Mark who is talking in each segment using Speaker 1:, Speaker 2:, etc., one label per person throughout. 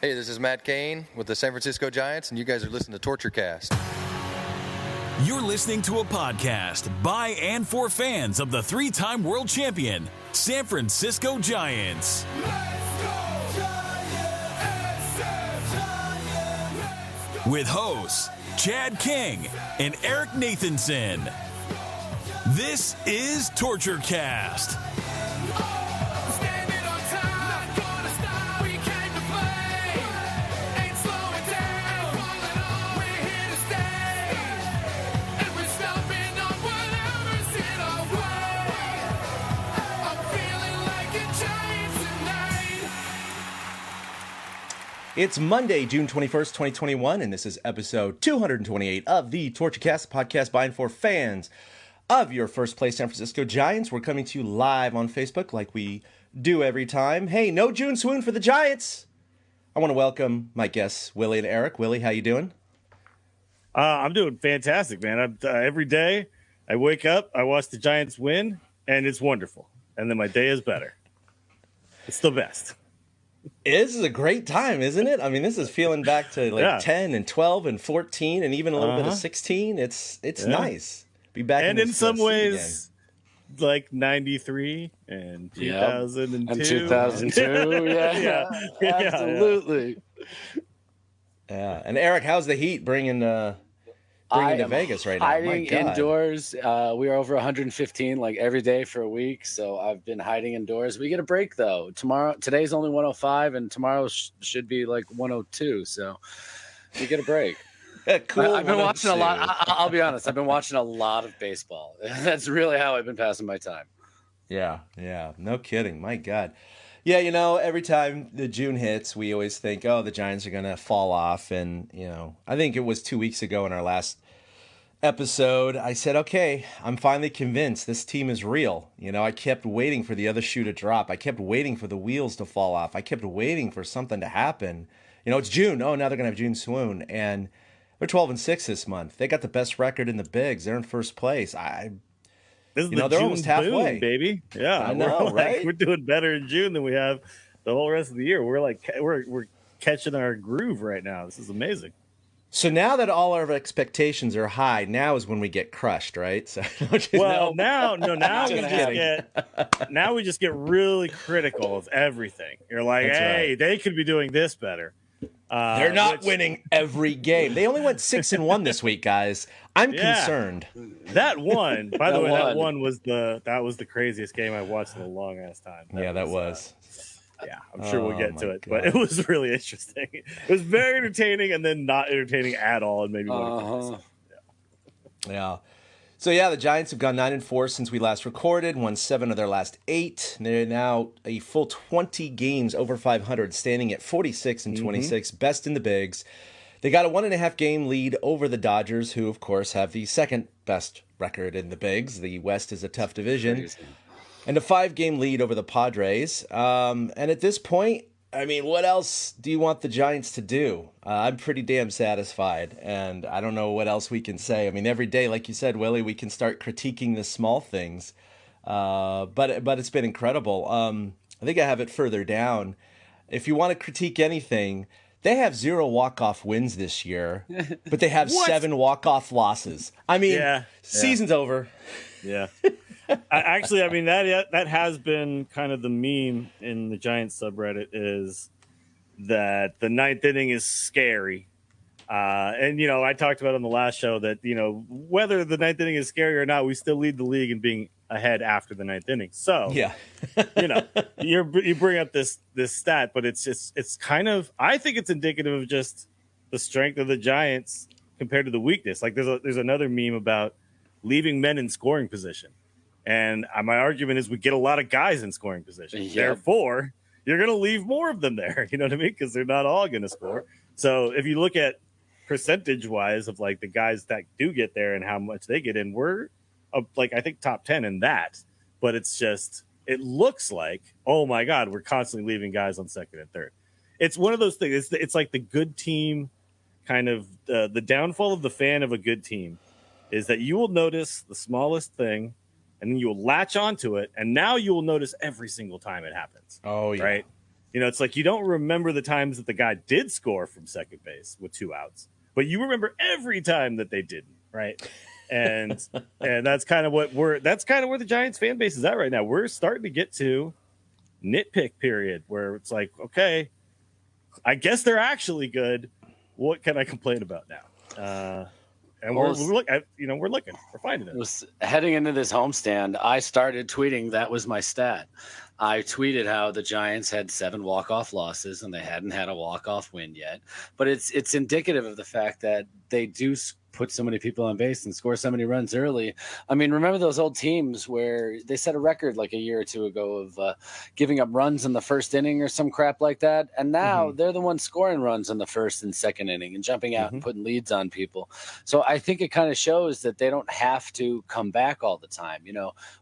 Speaker 1: Hey, this is Matt Cain with the San Francisco Giants, and you guys are listening to Torture Cast.
Speaker 2: You're listening to a podcast by and for fans of the three-time world champion, San Francisco Giants. With hosts Chad King and Eric Nathanson. This is Torture Cast.
Speaker 3: It's Monday, June 21st, 2021, and this is episode 228 of the TortureCast, podcast by and for fans of your first place San Francisco Giants. We're coming to you live on Facebook like we do every time. Hey, no June swoon for the Giants. I want to welcome my guests, Willie and Eric. Willie, how you doing?
Speaker 4: I'm doing fantastic, man. Every day I wake up, I watch the Giants win, and it's wonderful. And then my day is better. It's the best.
Speaker 3: This is a great time, isn't it? I mean, this is feeling back to 10 and 12 and 14 and even a little bit of 16. It's nice. Be back
Speaker 4: and in some ways
Speaker 3: again.
Speaker 4: Like 93 and 2002.
Speaker 5: And 2002. Yeah, absolutely.
Speaker 3: Yeah. And Eric, how's the heat bringing to Vegas right now?
Speaker 5: Hiding indoors. We are over 115 like every day for a week, so I've been hiding indoors. We get a break though. Today's only 105, and tomorrow should be like 102. So we get a break.
Speaker 3: Cool.
Speaker 5: I've been watching a lot. I'll be honest. I've been watching a lot of baseball. That's really how I've been passing my time.
Speaker 3: Yeah. No kidding. My God. Yeah, every time the June hits, we always think, oh, the Giants are going to fall off. And, I think it was 2 weeks ago in our last episode, I said, okay, I'm finally convinced this team is real. I kept waiting for the other shoe to drop. I kept waiting for the wheels to fall off. I kept waiting for something to happen. It's June. Oh, now they're going to have June swoon. And they're 12-6 this month. They got the best record in the bigs. They're in first place.
Speaker 4: This is
Speaker 3: they're
Speaker 4: June
Speaker 3: almost halfway,
Speaker 4: boom, baby. Yeah,
Speaker 3: I know, right?
Speaker 4: We're doing better in June than we have the whole rest of the year. We're catching our groove right now. This is amazing.
Speaker 3: So now that all our expectations are high, now is when we get crushed, right? So
Speaker 4: now we just get really critical of everything. You're like,
Speaker 3: That's
Speaker 4: hey,
Speaker 3: right.
Speaker 4: They could be doing this better.
Speaker 3: They're not winning every game. They only went 6-1 this week, guys. I'm concerned.
Speaker 4: That one, by the way, that one was the craziest game I've watched in a long ass time.
Speaker 3: That was.
Speaker 4: I'm sure we'll get to it,
Speaker 3: God.
Speaker 4: but it was really interesting. It was very entertaining, and then not entertaining at all, and maybe one.
Speaker 3: Yeah. So the Giants have gone 9-4 since we last recorded, won 7 of their last 8. They're now a full 20 games over 500, standing at 46-26, best in the bigs. They got a 1.5 game lead over the Dodgers, who of course have the second best record in the bigs. The West is a tough division.
Speaker 5: Crazy.
Speaker 3: And a 5-game lead over the Padres. And at this point, I mean, what else do you want the Giants to do? I'm pretty damn satisfied, and I don't know what else we can say. I mean, every day, like you said, Willie, we can start critiquing the small things, but it's been incredible. I think I have it further down. If you want to critique anything, they have 0 walk-off wins this year, but they have 7 walk-off losses. I mean, season's over.
Speaker 4: Yeah. Actually, I mean, that has been kind of the meme in the Giants subreddit, is that the 9th inning is scary. And, I talked about on the last show that, whether the 9th inning is scary or not, we still lead the league in being ahead after the 9th inning. So, you bring up this stat, but it's kind of, I think it's indicative of just the strength of the Giants compared to the weakness. Like there's another meme about leaving men in scoring position. And my argument is we get a lot of guys in scoring position. Yep. Therefore, you're going to leave more of them there. You know what I mean? Because they're not all going to score. So if you look at percentage-wise of like the guys that do get there and how much they get in, we're I think top 10 in that. But it's just, it looks like, oh my God, we're constantly leaving guys on second and third. It's one of those things. It's like the good team kind of the downfall of the fan of a good team is that you will notice the smallest thing and then you will latch onto it, and now you will notice every single time it happens.
Speaker 3: Oh, yeah.
Speaker 4: Right? It's like you don't remember the times that the guy did score from second base with 2 outs, but you remember every time that they didn't, right? And that's kind of where the Giants fan base is at right now. We're starting to get to nitpick period where it's like, okay, I guess they're actually good. What can I complain about now? And we're looking, we're finding it.
Speaker 5: Heading into this homestand, I started tweeting that was my stat. I tweeted how the Giants had 7 walk-off losses and they hadn't had a walk-off win yet. But it's indicative of the fact that they do put so many people on base and score so many runs early. I mean, remember those old teams where they set a record like a year or two ago of giving up runs in the first inning or some crap like that? And now they're the ones scoring runs in the first and second inning and jumping out and putting leads on people. So I think it kind of shows that they don't have to come back all the time.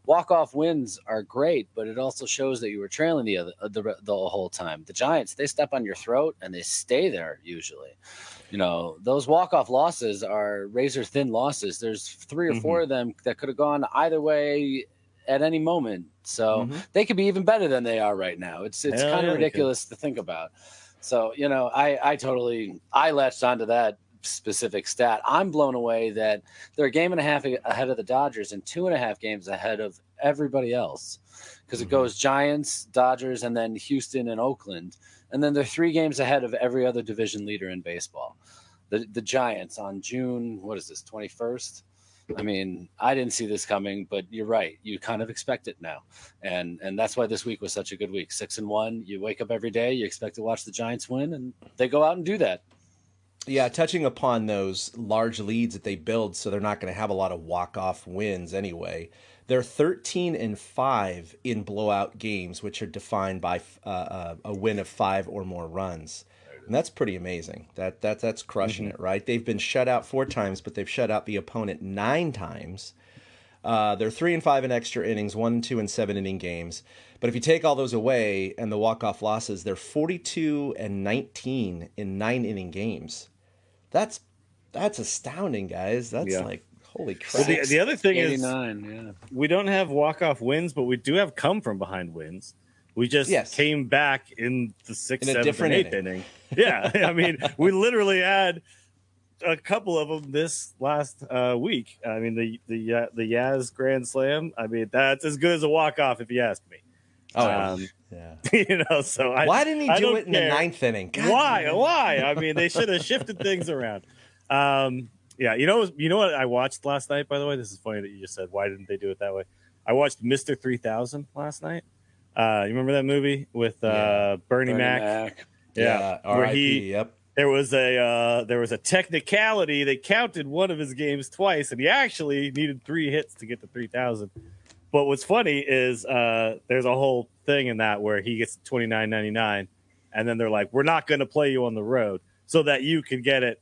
Speaker 5: Walk-off wins are great, but it also shows that you were trailing the whole time. The Giants, they step on your throat and they stay there usually. Those walk-off losses are razor-thin losses. There's 3 or 4 of them that could have gone either way at any moment. So they could be even better than they are right now. It's kind of ridiculous to think about. So, I latched onto that specific stat. I'm blown away that they're a game and a half ahead of the Dodgers and 2.5 games ahead of everybody else. Because it goes Giants, Dodgers, and then Houston and Oakland. And then they're 3 games ahead of every other division leader in baseball. The Giants on June, 21st? I mean, I didn't see this coming, but you're right. You kind of expect it now. And that's why this week was such a good week. 6-1. You wake up every day, you expect to watch the Giants win, and they go out and do that.
Speaker 3: Yeah, touching upon those large leads that they build, so they're not going to have a lot of walk-off wins anyway. They're 13-5 in blowout games, which are defined by a win of 5 or more runs. And that's pretty amazing. That's crushing it, right? They've been shut out 4 times, but they've shut out the opponent 9 times. They're 3-5 in extra innings, 1-2 in 7-inning games. But if you take all those away and the walk-off losses, they're 42-19 in 9-inning games. That's astounding, guys. That's like, holy crap.
Speaker 4: Well, the other thing is,
Speaker 5: yeah,
Speaker 4: we don't have walk-off wins, but we do have come-from-behind wins. We just came back in the 6th, 7th, and 8th inning. Yeah, I mean, we literally had a couple of them this last week. I mean, the Yaz Grand Slam. I mean, that's as good as a walk-off, if you ask me.
Speaker 3: Oh, yeah.
Speaker 4: So
Speaker 3: why didn't he do it in the 9th inning? God,
Speaker 4: Why? I mean, they should have shifted things around. Yeah, you know what I watched last night, by the way? This is funny that you just said, why didn't they do it that way? I watched Mr. 3000 last night. You remember that movie with Bernie Mac? Yeah, where there was a technicality. They counted one of his games twice, and he actually needed 3 hits to get to 3,000. But what's funny is there's a whole thing in that where he gets $29.99, and then they're like, we're not going to play you on the road so that you can get it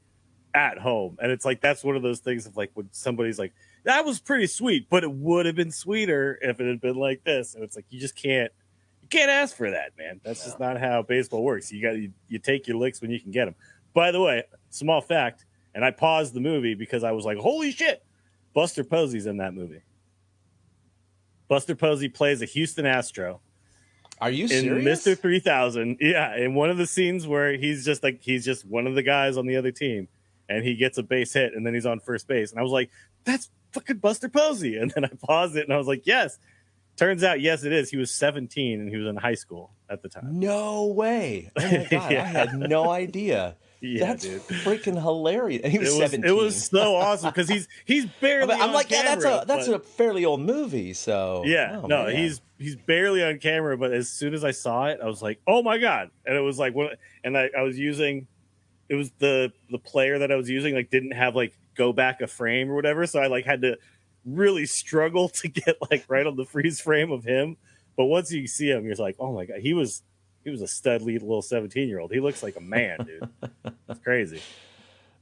Speaker 4: at home. And it's like, that's one of those things of like when somebody's like, that was pretty sweet, but it would have been sweeter if it had been like this. And it's like, you can't ask for that, man. That's just not how baseball works. You take your licks when you can get them. By the way, small fact, and I paused the movie because I was like, holy shit, Buster Posey's in that movie. Buster Posey plays a Houston Astro.
Speaker 3: Are you serious?
Speaker 4: In Mr. 3000. Yeah, in one of the scenes where he's just one of the guys on the other team, and he gets a base hit, and then he's on first base. And I was like, that's fucking Buster Posey. And then I paused it, and I was like, yes. Turns out, yes, it is. He was 17, and he was in high school at the time.
Speaker 3: No way. Oh, my God.
Speaker 4: Yeah.
Speaker 3: I had no idea.
Speaker 4: Yeah,
Speaker 3: that's
Speaker 4: dude.
Speaker 3: freaking hilarious. And he was 17.
Speaker 4: It was so awesome because he's barely
Speaker 3: I'm
Speaker 4: on
Speaker 3: like,
Speaker 4: camera.
Speaker 3: that's a fairly old movie, so.
Speaker 4: Yeah,
Speaker 3: man.
Speaker 4: he's barely on camera, but as soon as I saw it, I was like, oh my God. And it was like, I was using, it was the player that I was using, like, didn't have, like, go back a frame or whatever, so I, like, had to really struggle to get, like, right on the freeze frame of him. But once you see him, you're like, oh my God, he was a stud little 17-year-old. He looks like a man, dude. That's crazy.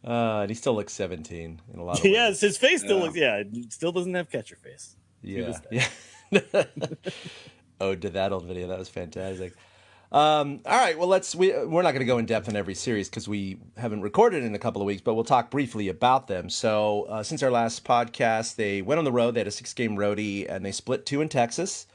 Speaker 3: And he still looks 17 in a lot of ways.
Speaker 4: Yes, his face still looks, still doesn't have catcher face.
Speaker 3: Yeah. Oh, to that old video. That was fantastic. All right, well, we're not going to go in depth on every series because we haven't recorded in a couple of weeks, but we'll talk briefly about them. So since our last podcast, they went on the road. They had a 6-game roadie, and they split 2 in Texas.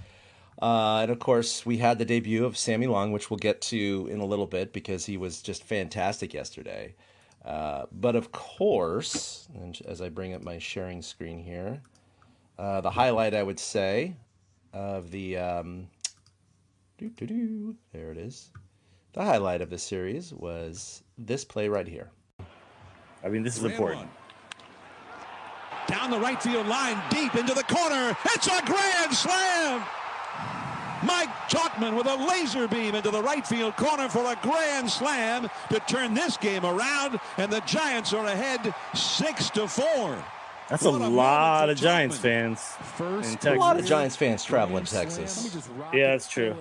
Speaker 3: And of course, we had the debut of Sammy Long, which we'll get to in a little bit because he was just fantastic yesterday. But of course, and as I bring up my sharing screen here, the highlight I would say of the there it is. The highlight of the series was this play right here.
Speaker 4: I mean, this is important.
Speaker 6: Down the right field line, deep into the corner. It's a grand slam! Mike Chalkman with a laser beam into the right field corner for a grand slam to turn this game around, and the Giants are ahead 6-4.
Speaker 4: That's a lot of Giants fans in Texas.
Speaker 3: A lot of Giants fans travel in Texas.
Speaker 4: Yeah, that's true.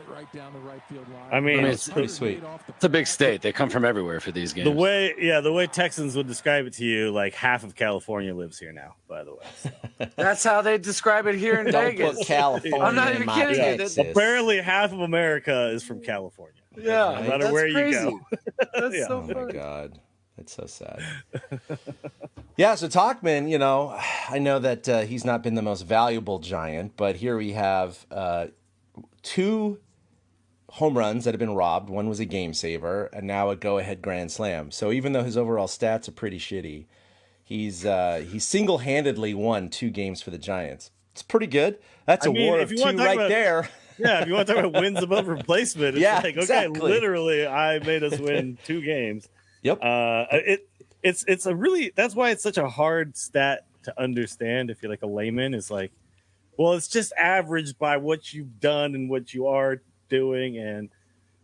Speaker 4: I mean,
Speaker 3: it's pretty sweet.
Speaker 5: It's a big state. They come from everywhere for these games.
Speaker 4: The way Texans would describe it to you, like half of California lives here now, by the way.
Speaker 5: That's how they describe it here in
Speaker 3: Don't
Speaker 5: Vegas.
Speaker 3: put California
Speaker 5: I'm not even kidding you.
Speaker 4: Apparently, half of America is from California.
Speaker 5: Yeah,
Speaker 4: no matter where you go.
Speaker 5: That's
Speaker 4: Yeah.
Speaker 5: so
Speaker 3: Oh
Speaker 5: funny.
Speaker 3: my God. It's so sad. Yeah, so Talkman, I know that he's not been the most valuable Giant, but here we have 2 home runs that have been robbed. One was a game saver, and now a go-ahead grand slam. So even though his overall stats are pretty shitty, he's single-handedly won 2 games for the Giants. It's pretty good. That's a war of 2 right there.
Speaker 4: Yeah, if you want to talk about wins above replacement, it's like, okay,
Speaker 3: exactly.
Speaker 4: Literally, I made us win 2 games.
Speaker 3: Yep.
Speaker 4: It's a really, that's why it's such a hard stat to understand if you're like a layman. Is like, well, it's just averaged by what you've done and what you are doing, and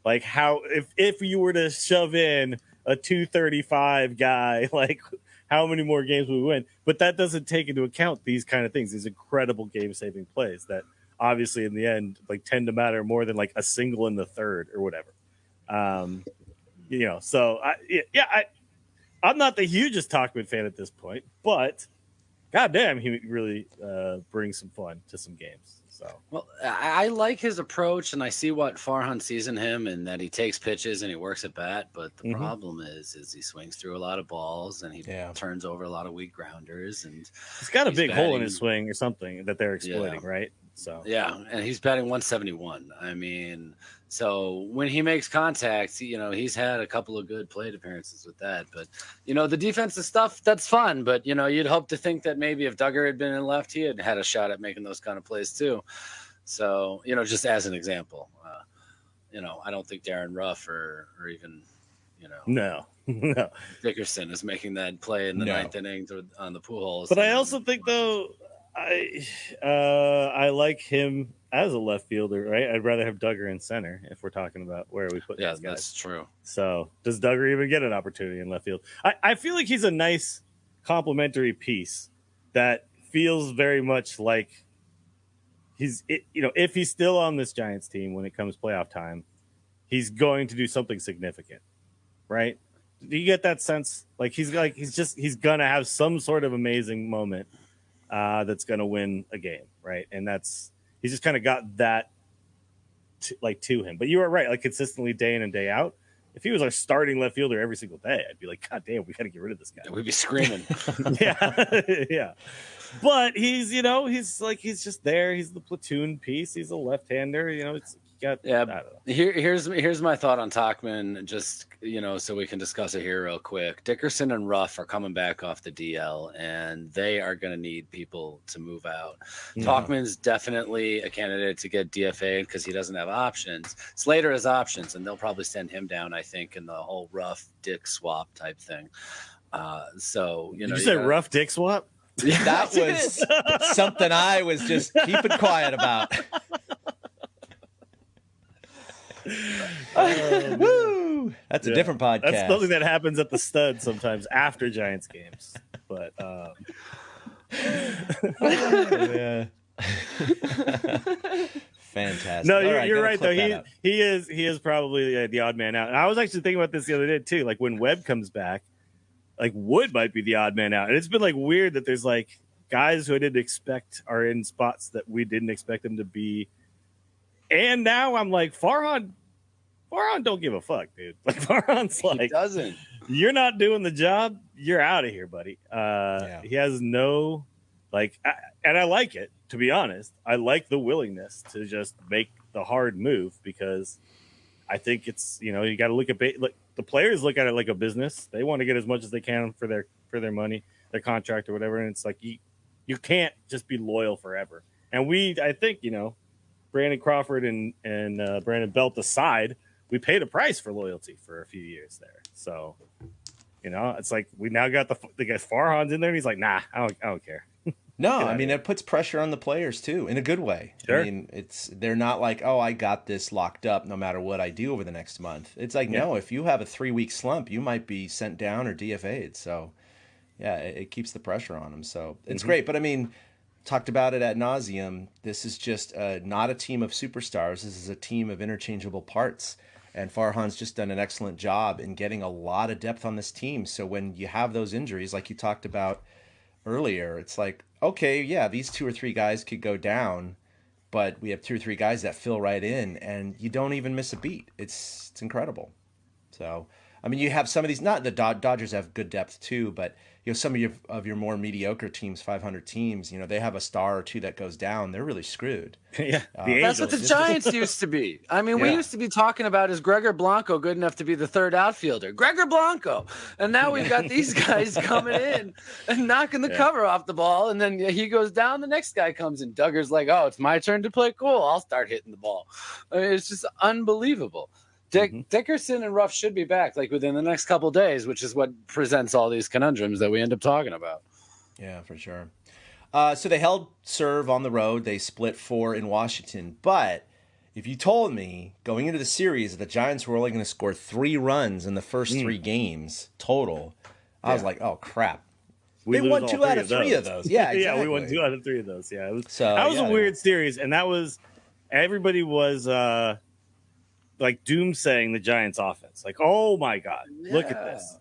Speaker 4: like how if you were to shove in a 235 guy, like how many more games would we win? But that doesn't take into account these kind of things, these incredible game saving plays that obviously in the end like tend to matter more than like a single in the third or whatever. So I'm not the hugest Talkman fan at this point, but goddamn, he really brings some fun to some games. So,
Speaker 5: well, I like his approach, and I see what Farhan sees in him, and that he takes pitches and he works at bat. But the problem is he swings through a lot of balls, and he turns over a lot of weak grounders, and
Speaker 4: he's got a big hole in his swing or something that they're exploiting, right? So
Speaker 5: yeah, and he's batting 171. I mean, so when he makes contact, he's had a couple of good plate appearances with that. But the defensive stuff, that's fun. But you'd hope to think that maybe if Duggar had been in left, he had a shot at making those kind of plays too. So just as an example, I don't think Darren Ruff or even
Speaker 4: no.
Speaker 5: Dickerson is making that play in the ninth inning on the Pujols.
Speaker 4: But I also think though, I like him as a left fielder, right? I'd rather have Duggar in center if we're talking about where we put these guys.
Speaker 5: That's true.
Speaker 4: So does Duggar even get an opportunity in left field? I feel like he's a nice complementary piece that feels very much like if he's still on this Giants team when it comes playoff time, he's going to do something significant, right? Do you get that sense? Like he's gonna have some sort of amazing moment that's going to win a game, right? And he's just kind of got that to him. But you are right, like consistently day in and day out. If he was our starting left fielder every single day, I'd be like, God damn, we got to get rid of this guy.
Speaker 5: We'd be screaming.
Speaker 4: yeah. But he's just there. He's the platoon piece. He's a left-hander. I don't know.
Speaker 5: Here's my thought on Talkman, just so we can discuss it here real quick. Dickerson and Ruff are coming back off the DL, and they are going to need people to move out. Talkman's definitely a candidate to get DFA because he doesn't have options. Slater has options, and they'll probably send him down, I think, in the whole Ruff Dick swap type thing. Did
Speaker 4: you say Ruff Dick swap?
Speaker 3: That was something I was just keeping quiet about. Woo! That's a different podcast.
Speaker 4: That's something that happens at the Stud sometimes after Giants games. But
Speaker 3: fantastic.
Speaker 4: No, you're right though. He is probably the odd man out. And I was actually thinking about this the other day too. Like when Webb comes back, like Wood might be the odd man out. And it's been like weird that there's like guys who I didn't expect are in spots that we didn't expect them to be. And now I'm like, Farhan don't give a fuck, dude. Like Farhan's like,
Speaker 5: he doesn't.
Speaker 4: You're not doing the job. You're out of here, buddy. He has no and I like it, to be honest. I like the willingness to just make the hard move, because I think it's, you got to look at the players look at it like a business. They want to get as much as they can for their money, their contract or whatever. And it's like, you can't just be loyal forever. And I think, Brandon Crawford and Brandon Belt aside, we paid a price for loyalty for a few years there. So, it's like we now got the guy Farhan's in there, and he's like, nah, I don't care.
Speaker 3: No, I mean, it puts pressure on the players too, in a good way.
Speaker 4: Sure.
Speaker 3: I mean, they're not like, oh, I got this locked up no matter what I do over the next month. It's like, no, if you have a 3-week slump, you might be sent down or DFA'd. So, yeah, it keeps the pressure on them. So it's great. But I mean, talked about it ad nauseum. This is just not a team of superstars. This is a team of interchangeable parts. And Farhan's just done an excellent job in getting a lot of depth on this team. So when you have those injuries, like you talked about earlier, it's like, okay, yeah, these 2 or 3 guys could go down, but we have 2 or 3 guys that fill right in, and you don't even miss a beat. It's incredible. So, I mean, you have some of these. Not the Dodgers have good depth too, but some of your more mediocre teams, 500 teams, they have a star or 2 that goes down. They're really screwed.
Speaker 4: Yeah,
Speaker 5: that's what the Giants used to be. I mean, we used to be talking about, is Gregor Blanco good enough to be the third outfielder? Gregor Blanco. And now we've got these guys coming in and knocking the cover off the ball, and then he goes down, the next guy comes in. Duggar's like, oh, it's my turn to play? Cool, I'll start hitting the ball. I mean, it's just unbelievable. Dickerson and Ruff should be back like within the next couple of days, which is what presents all these conundrums that we end up talking about.
Speaker 3: Yeah, for sure. So they held serve on the road. They split 4 in Washington. But if you told me going into the series that the Giants were only going to score 3 runs in the first 3 games total, I was like, oh, crap. They won 2 out of 3 of those. Yeah, exactly.
Speaker 4: Yeah, we won 2 out of 3 of those. Yeah, that was a weird series. And everybody was like doomsaying the Giants offense. Like, oh my God, look at this.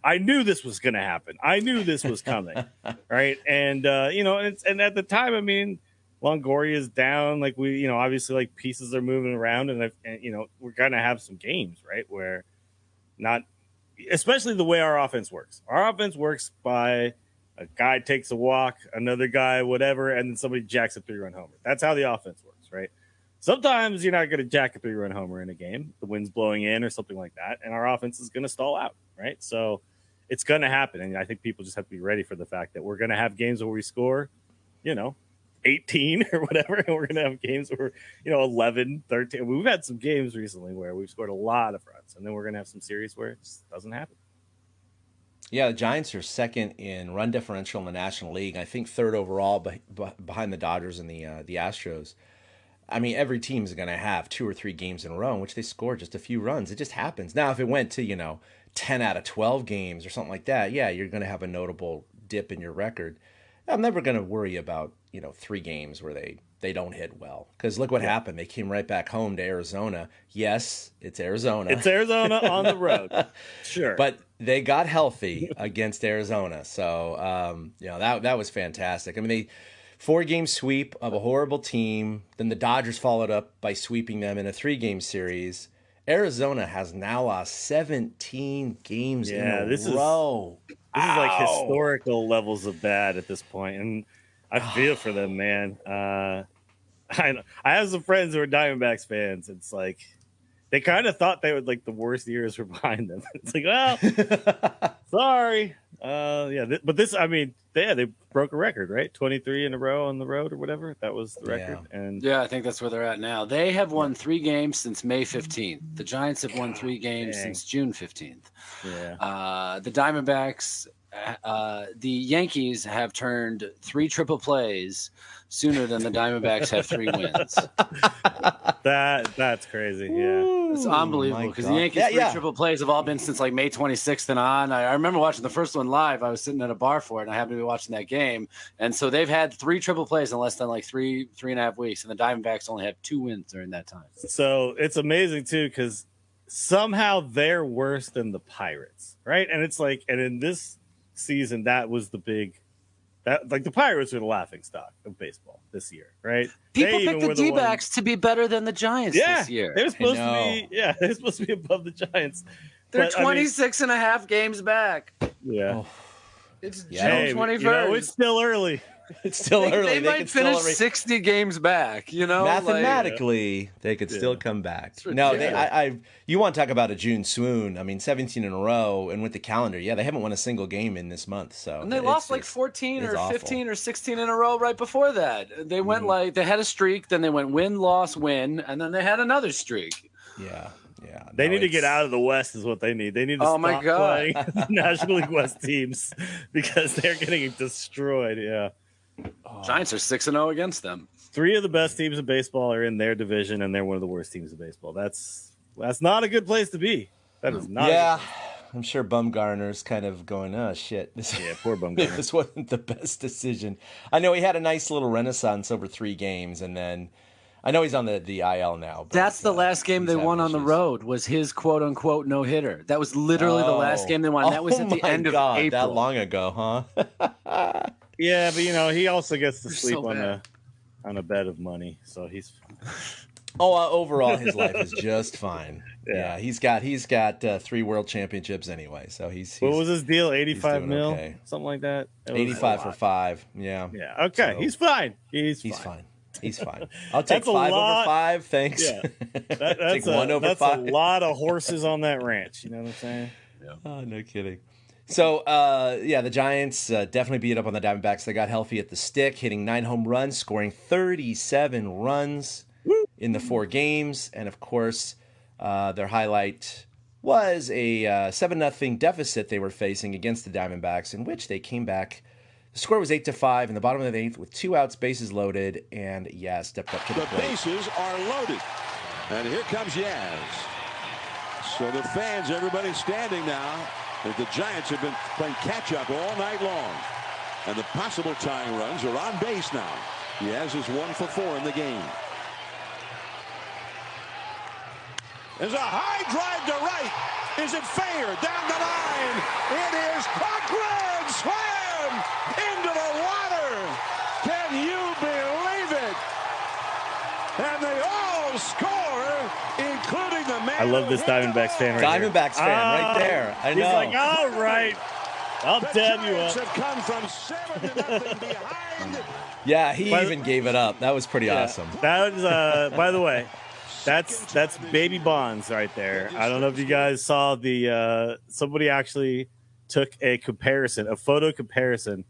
Speaker 4: I knew this was going to happen. I knew this was coming. Right. And, and at the time, I mean, Longoria is down. Like obviously like pieces are moving around, and we're going to have some games, right, where especially the way our offense works. Our offense works by a guy takes a walk, another guy, whatever, and then somebody jacks a 3-run homer. That's how the offense works, right? Sometimes you're not going to jack a 3-run homer in a game. The wind's blowing in or something like that, and our offense is going to stall out, right? So it's going to happen, and I think people just have to be ready for the fact that we're going to have games where we score, 18 or whatever, and we're going to have games where, 11, 13. We've had some games recently where we've scored a lot of runs, and then we're going to have some series where it just doesn't happen.
Speaker 3: Yeah, the Giants are second in run differential in the National League. I think third overall behind the Dodgers and the Astros. I mean, every team is going to have 2 or 3 games in a row in which they score just a few runs. It just happens. Now, if it went to, 10 out of 12 games or something like that, yeah, you're going to have a notable dip in your record. I'm never going to worry about, 3 games where they don't hit well. Because look what happened. They came right back home to Arizona. Yes, it's Arizona.
Speaker 4: It's Arizona on the road. Sure.
Speaker 3: But they got healthy against Arizona. So, that was fantastic. I mean, they 4-game sweep of a horrible team. Then the Dodgers followed up by sweeping them in a 3-game series. Arizona has now lost 17 games in a row.
Speaker 4: This is like historical levels of bad at this point, and I feel for them, man. I have some friends who are Diamondbacks fans. It's like they kind of thought they would like the worst years were behind them. It's like, well, sorry. But this, I mean, they broke a record, right? 23 in a row on the road or whatever. That was the record.
Speaker 3: Yeah.
Speaker 4: And
Speaker 5: I think that's where they're at now. They have won 3 games since May 15th. The Giants have won 3 games since June 15th.
Speaker 4: Yeah.
Speaker 5: The Diamondbacks, the Yankees have turned 3 triple plays sooner than the Diamondbacks have 3 wins.
Speaker 4: That's crazy. Yeah,
Speaker 5: it's unbelievable because the Yankees' 3 triple plays have all been since like May 26th and on. I remember watching the first one live. I was sitting at a bar for it, and I happened to be watching that game. And so they've had 3 triple plays in less than like 3.5 weeks, and the Diamondbacks only have 2 wins during that time.
Speaker 4: So it's amazing too because somehow they're worse than the Pirates, right? And it's like, and in this season, that was the big. Like the Pirates are the laughing stock of baseball this year, right?
Speaker 5: People picked the D-backs to be better than the Giants this year.
Speaker 4: They're supposed to be. Yeah, they're supposed to be above the Giants.
Speaker 5: They're 26 and a half games back.
Speaker 4: Yeah.
Speaker 5: It's June 21st.
Speaker 4: It's still early.
Speaker 3: It's still early.
Speaker 5: They might
Speaker 3: could
Speaker 5: finish
Speaker 3: still
Speaker 5: 60 games back.
Speaker 3: mathematically, they could still come back. No,
Speaker 5: ridiculous.
Speaker 3: you want to talk about a June swoon? I mean, 17 in a row, and with the calendar, they haven't won a single game in this month. So
Speaker 5: And they lost like 14 or 15
Speaker 3: awful.
Speaker 5: or 16 in a row right before that. They went they had a streak, then they went win, loss, win, and then they had another streak.
Speaker 3: Yeah.
Speaker 4: They need to get out of the West is what they need. They need to stop playing the National League West teams because they're getting destroyed. Yeah.
Speaker 5: Giants are 6-0 against them.
Speaker 4: 3 of the best teams in baseball are in their division, and they're one of the worst teams in baseball. That's not a good place to be. That is not.
Speaker 3: Yeah, I'm sure Bumgarner's kind of going, oh shit.
Speaker 4: Poor Bumgarner.
Speaker 3: This wasn't the best decision. I know he had a nice little renaissance over 3 games, and then I know he's on the IL now. But,
Speaker 5: that's the last game they won on the road was his quote unquote no hitter. That was literally the last game they won. That was at the end of April.
Speaker 3: That long ago, huh?
Speaker 4: Yeah, but he also gets to sleep on a bed of money, so he's.
Speaker 3: Overall, his life is just fine.
Speaker 4: Yeah.
Speaker 3: He's got 3 world championships anyway, so he's
Speaker 4: what was his deal? 85 mil,
Speaker 3: okay.
Speaker 4: Something like that.
Speaker 3: 85 for 5. Yeah.
Speaker 4: Yeah. Okay, so, he's fine. He's
Speaker 3: fine. He's fine. I'll take 5 over 5. Thanks.
Speaker 4: Yeah.
Speaker 3: Take 1 over 5.
Speaker 4: That's a lot of horses on that ranch. You know what I'm saying?
Speaker 3: Yeah. Oh, no kidding. So, the Giants definitely beat up on the Diamondbacks. They got healthy at the stick, hitting 9 home runs, scoring 37 runs in the 4 games. And, of course, their highlight was a 7-0 deficit they were facing against the Diamondbacks, in which they came back. The score was 8-5 in the bottom of the 8th with 2 outs, bases loaded, and Yaz stepped up to the plate.
Speaker 6: The bases are loaded. And here comes Yaz. So the fans, everybody standing now. The Giants have been playing catch-up all night long. And the possible tying runs are on base now. Yaz is 1 for 4 in the game. There's a high drive to right. Is it fair? Down the line. It is a grand slam into the water. Can you believe it? And they all score, including the man.
Speaker 4: I love this Diamondbacks fan right here.
Speaker 3: Diamondbacks fan right there. I know.
Speaker 4: He's like, all right, I'll dab you up.
Speaker 6: Have come from 7-0 behind.
Speaker 3: Yeah, he even gave it up. That was pretty awesome.
Speaker 4: That was, by the way, that's Baby Bonds right there. I don't know if you guys saw the somebody actually took a photo comparison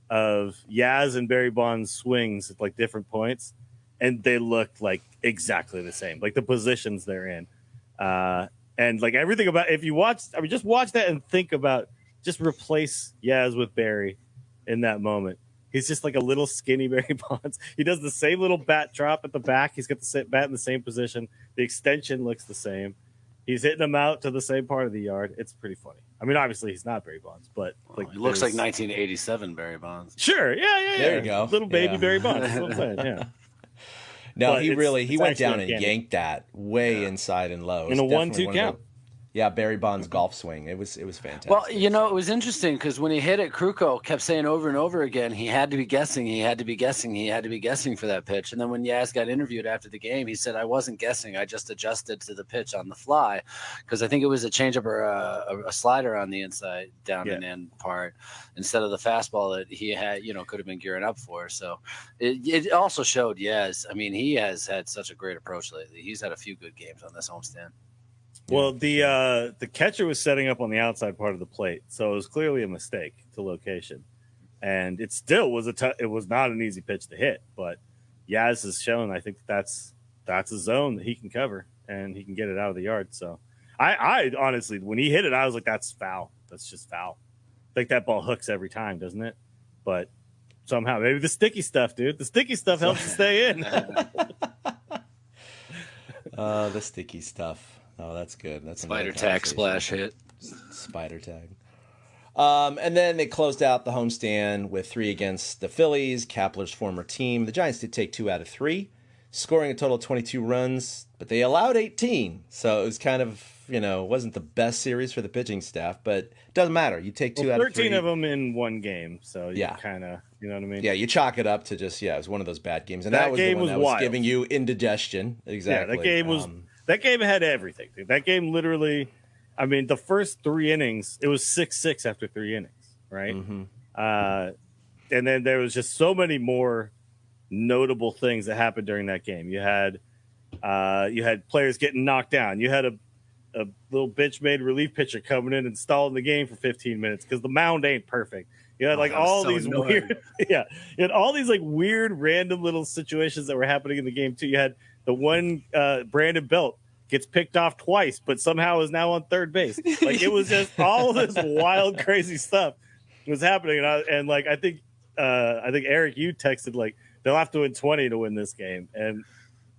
Speaker 4: of Yaz and Barry Bonds swings at like different points, and they looked like exactly the same, like the positions they're in, and like everything about. If you watch, just watch that and think about. Just replace Yaz with Barry in that moment. He's just like a little skinny Barry Bonds. He does the same little bat drop at the back. He's got the bat in the same position. The extension looks the same. He's hitting them out to the same part of the yard. It's pretty funny. I mean, obviously he's not Barry Bonds, but like
Speaker 5: he looks like 1987 Barry Bonds.
Speaker 4: Sure, yeah.
Speaker 3: There you go.
Speaker 4: Little baby Barry Bonds. That's what I'm saying. Yeah.
Speaker 3: No,
Speaker 4: But
Speaker 3: he went down and
Speaker 4: uncanny.
Speaker 3: yanked that way inside and low.
Speaker 4: In a 1-2 count.
Speaker 3: Yeah, Barry Bonds' golf swing. It was fantastic.
Speaker 5: Well, it was interesting because when he hit it, Kruko kept saying over and over again, he had to be guessing for that pitch. And then when Yaz got interviewed after the game, he said, I wasn't guessing. I just adjusted to the pitch on the fly because I think it was a changeup or a slider on the inside down and in part instead of the fastball that he had, could have been gearing up for. So it also showed Yaz. I mean, he has had such a great approach lately. He's had a few good games on this homestand.
Speaker 4: Well, the catcher was setting up on the outside part of the plate, so it was clearly a mistake to location, and it still was it was not an easy pitch to hit. But Yaz has shown, I think that's a zone that he can cover and he can get it out of the yard. So I honestly, when he hit it, I was like, that's foul. That's just foul. I think that ball hooks every time, doesn't it? But somehow, maybe the sticky stuff, dude. The sticky stuff helps it stay in.
Speaker 3: The sticky stuff. Oh, that's good. That's
Speaker 5: Spider tag splash hit.
Speaker 3: Spider tag. And then they closed out the homestand with 3 against the Phillies, Kapler's former team. The Giants did take 2 out of 3, scoring a total of 22 runs, but they allowed 18. So it was kind of, wasn't the best series for the pitching staff, but it doesn't matter. You take 2 out of 3.
Speaker 4: 13 of them in one game. So you kind of, you know what I mean?
Speaker 3: Yeah, you chalk it up to just, it was one of those bad games. And that was
Speaker 4: game
Speaker 3: the one that
Speaker 4: was
Speaker 3: was giving you indigestion. Exactly.
Speaker 4: Yeah, that game was... That game had everything, dude. That game literally, I mean, the first 3 innings, it was 6-6 after 3 innings, right?
Speaker 3: Mm-hmm.
Speaker 4: and then there was just so many more notable things that happened during that game. You had players getting knocked down. You had a little bitch made relief pitcher coming in and stalling the game for 15 minutes because the mound ain't perfect. You had like all these weird, you had all these like weird, random little situations that were happening in the game too. You had the one Brandon Belt gets picked off twice, but somehow is now on third base. Like it was just all this wild, crazy stuff was happening. And I think Eric, you texted like they'll have to win 20 to win this game. And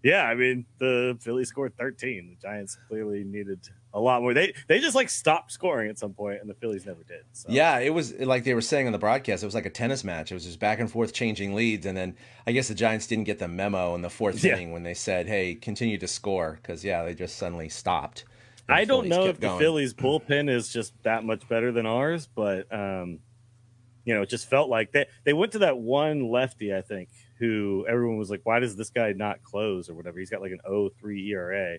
Speaker 4: yeah, I mean the Phillies scored 13. The Giants clearly needed a lot more. They just like stopped scoring at some point, and the Phillies never did. So.
Speaker 3: Yeah, it was like they were saying on the broadcast. It was like a tennis match. It was just back and forth, changing leads, and then I guess the Giants didn't get the memo in the fourth inning when they said, "Hey, continue to score," because they just suddenly stopped.
Speaker 4: I don't know if the Phillies bullpen is just that much better than ours, but it just felt like they went to that one lefty, I think, who everyone was like, "Why does this guy not close or whatever?" He's got like an 0.3 ERA.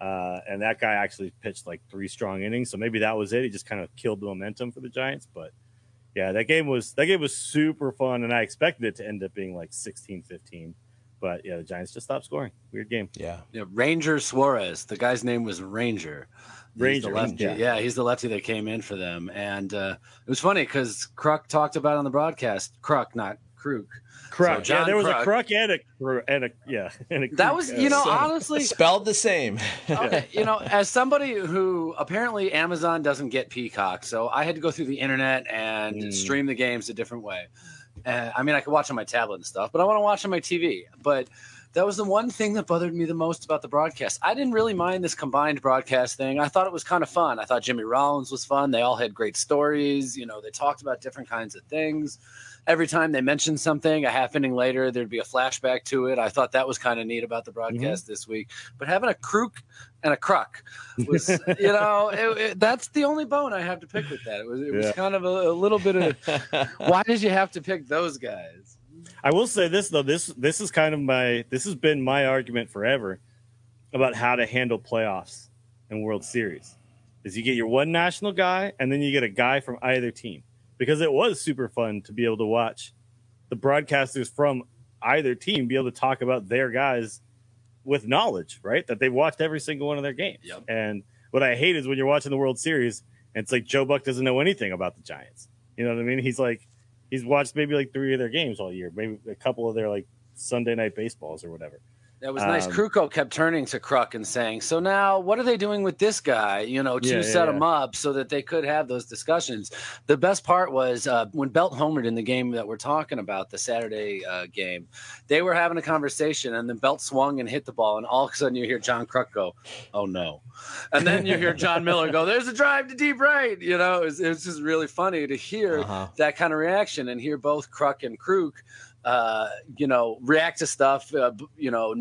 Speaker 4: And that guy actually pitched like 3 strong innings, so maybe that was it. He just kind of killed the momentum for the Giants. But yeah, that game was super fun, and I expected it to end up being like 16-15. But yeah, the Giants just stopped scoring. Weird game.
Speaker 5: Yeah. Ranger Suarez. The guy's name was Ranger. He's the lefty. Yeah, he's the lefty that came in for them. And it was funny because Kruk talked about it on the broadcast. Kruk, not Kruk.
Speaker 4: Kruk. So there was a Kruk and a Kruk.
Speaker 5: That was, honestly
Speaker 3: spelled the same.
Speaker 5: Okay, as somebody who apparently Amazon doesn't get Peacock, so I had to go through the internet and stream the games a different way. I mean, I could watch on my tablet and stuff, but I want to watch on my TV. But that was the one thing that bothered me the most about the broadcast. I didn't really mind this combined broadcast thing. I thought it was kind of fun. I thought Jimmy Rollins was fun. They all had great stories. They talked about different kinds of things. Every time they mentioned something, a half inning later, there'd be a flashback to it. I thought that was kind of neat about the broadcast this week. But having a Kruk and a Kruk was, that's the only bone I have to pick with that. It was kind of a little bit of, why did you have to pick those guys?
Speaker 4: I will say this though, this is kind of this has been my argument forever about how to handle playoffs and World Series. Is you get your one national guy and then you get a guy from either team. Because it was super fun to be able to watch the broadcasters from either team be able to talk about their guys with knowledge, right? That they've watched every single one of their games. Yep. And what I hate is when you're watching the World Series and it's like Joe Buck doesn't know anything about the Giants. You know what I mean? He's watched maybe like 3 of their games all year, maybe a couple of their like Sunday night baseballs or whatever.
Speaker 5: That was nice. Kruko kept turning to Kruk and saying, so now what are they doing with this guy, to set him up so that they could have those discussions. The best part was when Belt homered in the game that we're talking about, the Saturday game, they were having a conversation and then Belt swung and hit the ball. And all of a sudden you hear John Kruk go, oh, no. And then you hear John Miller go, there's a drive to deep right. It was just really funny to hear that kind of reaction and hear both Kruk and Kruk react to stuff,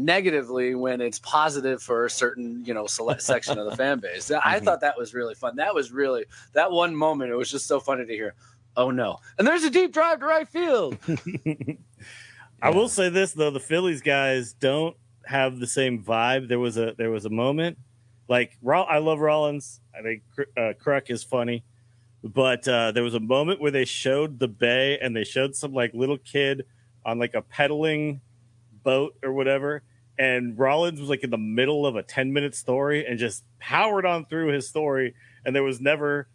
Speaker 5: negatively when it's positive for a certain, select section of the fan base. I thought that was really fun. That was really that one moment. It was just so funny to hear. Oh no. And there's a deep drive to right field.
Speaker 4: I will say this though. The Phillies guys don't have the same vibe. There was a moment like I love Rollins. I think Kruk is funny. But there was a moment where they showed the bay and they showed some like little kid on like a pedaling boat or whatever. And Rollins was like in the middle of a 10-minute story and just powered on through his story. And there was never,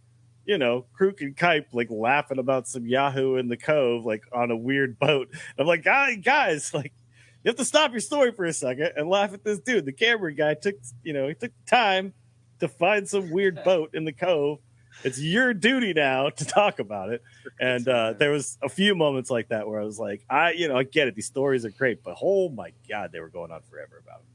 Speaker 4: Kruk and Kipe like laughing about some Yahoo in the Cove, like on a weird boat. And I'm like, guys, like you have to stop your story for a second and laugh at this dude. The camera guy took time to find some weird boat in the Cove. It's your duty now to talk about it. And there was a few moments like that where I was like, I get it. These stories are great, but oh my God, they were going on forever about it.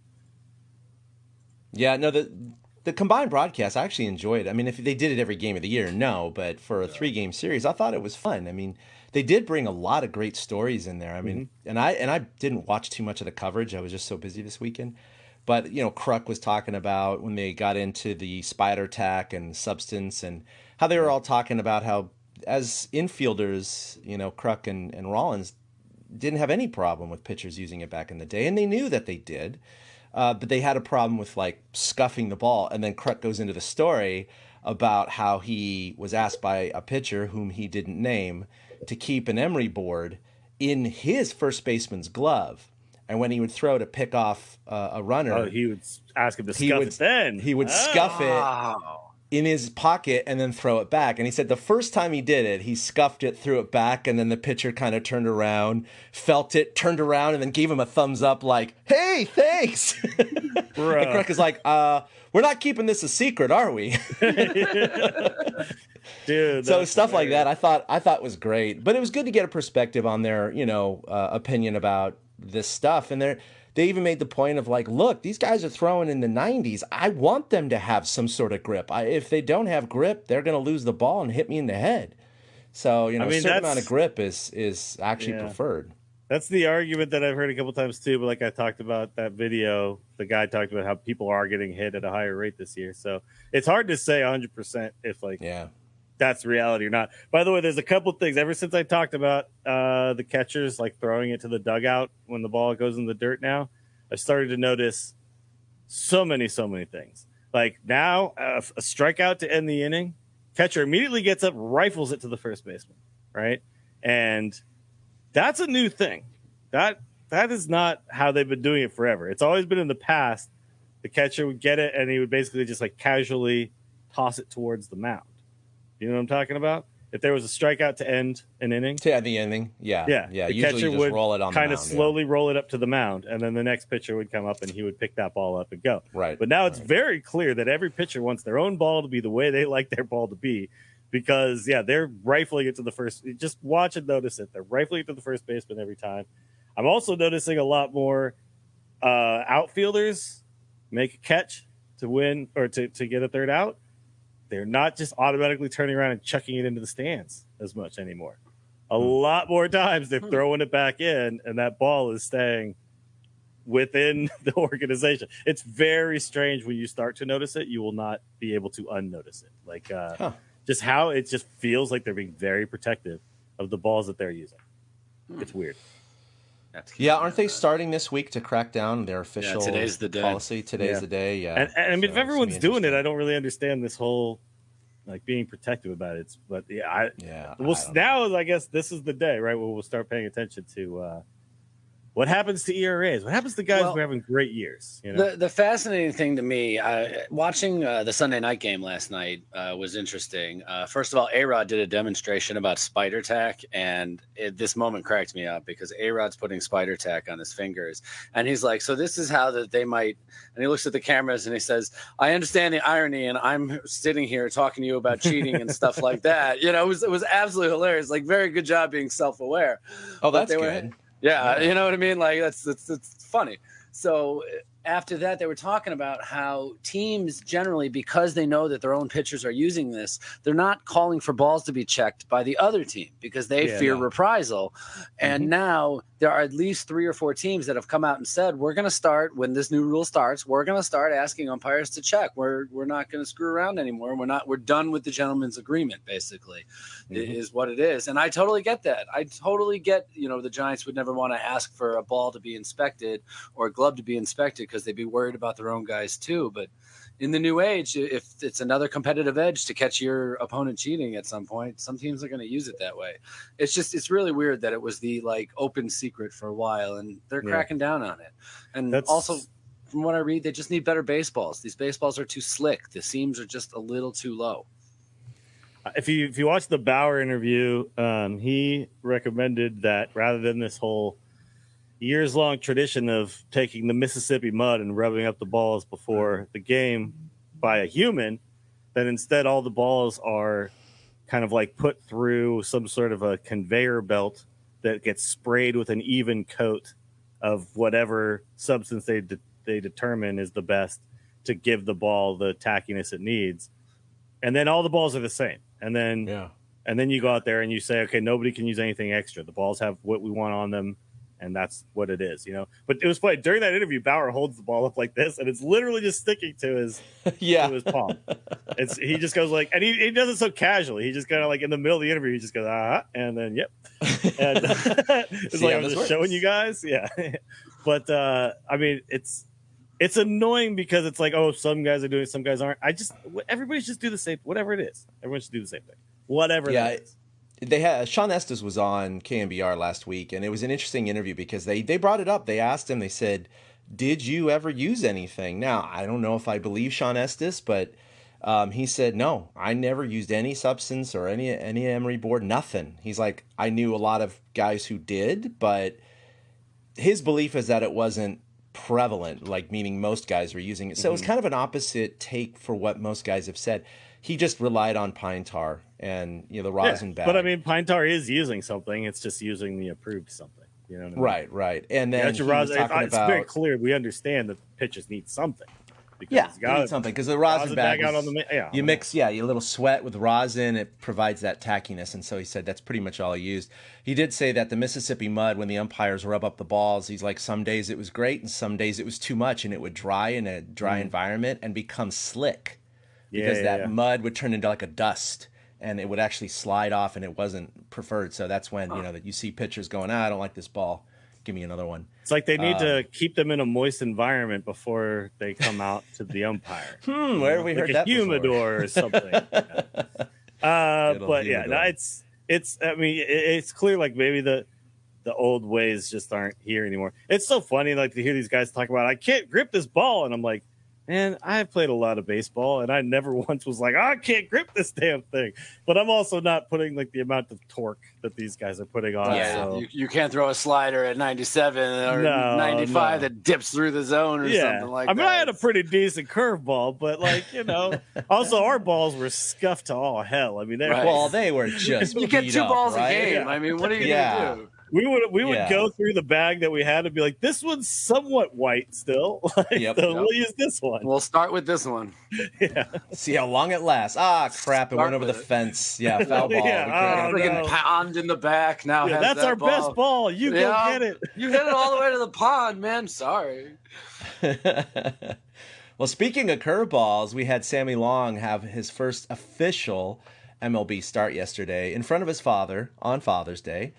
Speaker 3: Yeah, no, the combined broadcast, I actually enjoyed it. I mean, if they did it every game of the year, no, but for a 3-game series, I thought it was fun. I mean, they did bring a lot of great stories in there. I mean, and I didn't watch too much of the coverage. I was just so busy this weekend. But, Kruk was talking about when they got into the spider tack and substance and how they were all talking about how as infielders, Kruk and Rollins didn't have any problem with pitchers using it back in the day. And they knew that they did. But they had a problem with like scuffing the ball. And then Kruk goes into the story about how he was asked by a pitcher whom he didn't name to keep an emery board in his first baseman's glove. And when he would throw to pick off a runner,
Speaker 4: he would ask him to scuff it then.
Speaker 3: He would scuff it in his pocket and then throw it back. And he said the first time he did it, he scuffed it, threw it back, and then the pitcher kind of turned around, felt it, turned around, and then gave him a thumbs up like, hey, thanks. And Kruk is like, we're not keeping this a secret, are we?
Speaker 4: Dude,
Speaker 3: so stuff like that I thought was great. But it was good to get a perspective on their, opinion about this stuff. And they even made the point of like, look, these guys are throwing in the 90s. I want them to have some sort of grip. If they don't have grip, they're going to lose the ball and hit me in the head. So, a certain amount of grip is actually preferred.
Speaker 4: That's the argument that I've heard a couple times too. But like I talked about that video, the guy talked about how people are getting hit at a higher rate this year. So it's hard to say 100% if that's reality or not. By the way, there's a couple things ever since I talked about the catchers like throwing it to the dugout when the ball goes in the dirt. Now I started to notice so many things. Like now a strikeout to end the inning, catcher immediately gets up, rifles it to the first baseman, right? And that's a new thing. That is not how they've been doing it forever. It's always been in the past. The catcher would get it and he would basically just like casually toss it towards the mound. You know what I'm talking about? If there was a strikeout to end an inning.
Speaker 3: To end the inning, yeah.
Speaker 4: The
Speaker 3: Usually
Speaker 4: catcher
Speaker 3: you just
Speaker 4: would
Speaker 3: roll it on
Speaker 4: kind
Speaker 3: the
Speaker 4: of
Speaker 3: mound,
Speaker 4: slowly roll it up to the mound, and then the next pitcher would come up and he would pick that ball up and go.
Speaker 3: Right.
Speaker 4: But now it's very clear that every pitcher wants their own ball to be the way they like their ball to be, because they're rifling it to the first. Just watch and notice it. They're rifling it to the first baseman every time. I'm also noticing a lot more outfielders make a catch to win or to get a third out. They're not just automatically turning around and chucking it into the stands as much anymore. A lot more times they're throwing it back in, and that ball is staying within the organization. It's very strange when you start to notice it. You will not be able to unnotice it. Like just how it just feels like they're being very protective of the balls that they're using. It's weird.
Speaker 3: Aren't they starting this week to crack down their official
Speaker 5: today's the day.
Speaker 3: policy? Today's the day,
Speaker 4: And I mean, if everyone's doing it, I don't really understand this whole like being protective about it. But now I guess this is the day, right, where we'll start paying attention to what happens to ERAs. What happens to guys who are having great years?
Speaker 5: The fascinating thing to me, watching the Sunday night game last night was interesting. First of all, A-Rod did a demonstration about spider tack, and this moment cracked me up because A-Rod's putting spider tack on his fingers, and he's like, so this is how that they might, and he looks at the cameras and he says, I understand the irony, and I'm sitting here talking to you about cheating and stuff like that. It was absolutely hilarious. Like, very good job being self-aware.
Speaker 3: Oh, that's good.
Speaker 5: Yeah, you know what I mean? Like, that's funny. So after that, they were talking about how teams generally, because they know that their own pitchers are using this, they're not calling for balls to be checked by the other team because they fear reprisal. And now there are at least 3 or 4 teams that have come out and said, we're going to start, when this new rule starts, we're going to start asking umpires to check. We're not going to screw around anymore. We're done with the gentleman's agreement, basically, is what it is. And I totally get that. I totally get, the Giants would never want to ask for a ball to be inspected or a glove to be inspected because they'd be worried about their own guys too. But in the new age, if it's another competitive edge to catch your opponent cheating at some point, some teams are going to use it that way. It's really weird that it was the open secret for a while, and they're cracking down on it. And also, from what I read, they just need better baseballs. These baseballs are too slick. The seams are just a little too low.
Speaker 4: If you watch the Bauer interview, he recommended that rather than this whole years-long tradition of taking the Mississippi mud and rubbing up the balls before the game by a human, that instead all the balls are kind of like put through some sort of a conveyor belt that gets sprayed with an even coat of whatever substance they determine is the best to give the ball the tackiness it needs. And then all the balls are the same. And then you go out there and you say, okay, nobody can use anything extra. The balls have what we want on them, and that's what it is, But it was funny. During that interview, Bauer holds the ball up like this, and it's literally just sticking to his to his palm. He just goes like, and he does it so casually. He just kind of like in the middle of the interview, he just goes, and then yep. And it's like, I'm just showing you guys. Yeah. But I mean, it's annoying because it's like, oh, some guys are doing it, some guys aren't. Everybody just do the same, whatever it is. Everyone should do the same thing, whatever that is.
Speaker 3: They had Sean Estes was on KMBR last week, and it was an interesting interview because they brought it up. They asked him, they said, did you ever use anything? Now, I don't know if I believe Sean Estes, but he said, no, I never used any substance or any emery board, nothing. He's like, I knew a lot of guys who did, but his belief is that it wasn't prevalent, like meaning most guys were using it. So it was kind of an opposite take for what most guys have said. He just relied on pine tar and the rosin bag.
Speaker 4: But I mean, pine tar is using something. It's just using the approved something. You know what I mean?
Speaker 3: Right. And then
Speaker 4: he was talking it's very clear. We understand that pitchers need something.
Speaker 3: Because you need something because the rosin bag
Speaker 4: out on
Speaker 3: you mix a little sweat with rosin, it provides that tackiness, and so he said that's pretty much all he used. He did say that the Mississippi mud, when the umpires rub up the balls, he's like, some days it was great and some days it was too much, and it would dry in a dry environment and become slick because that mud would turn into like a dust and it would actually slide off, and it wasn't preferred. So that's when that you see pitchers going, I don't like this ball, give me another one.
Speaker 4: It's like they need to keep them in a moist environment before they come out to the umpire.
Speaker 3: Where have we heard that before?
Speaker 4: Humidor or something. But yeah, no, it's. I mean, it's clear like maybe the old ways just aren't here anymore. It's so funny like to hear these guys talk about I can't grip this ball, and I'm like, man, I've played a lot of baseball, and I never once was like, I can't grip this damn thing. But I'm also not putting like the amount of torque that these guys are putting on.
Speaker 5: Yeah,
Speaker 4: so.
Speaker 5: you can't throw a slider at 97 or 95 that dips through the zone or something like that.
Speaker 4: I mean, I had a pretty decent curveball, but like, also our balls were scuffed to all hell. I mean,
Speaker 3: they were just
Speaker 5: you get two balls
Speaker 3: right?
Speaker 5: a game.
Speaker 4: Yeah.
Speaker 5: I mean, what are you gonna do?
Speaker 4: We would go through the bag that we had and be like, this one's somewhat white still. We'll use this one.
Speaker 5: We'll start with this one.
Speaker 4: Yeah.
Speaker 3: See how long it lasts. Ah, crap! It went over the fence. Yeah, foul ball.
Speaker 5: Freaking pond in the back now.
Speaker 4: That's our best ball. You go get it.
Speaker 5: You hit it all the way to the pond, man. Sorry.
Speaker 3: Well, speaking of curveballs, we had Sammy Long have his first official MLB start yesterday in front of his father on Father's Day.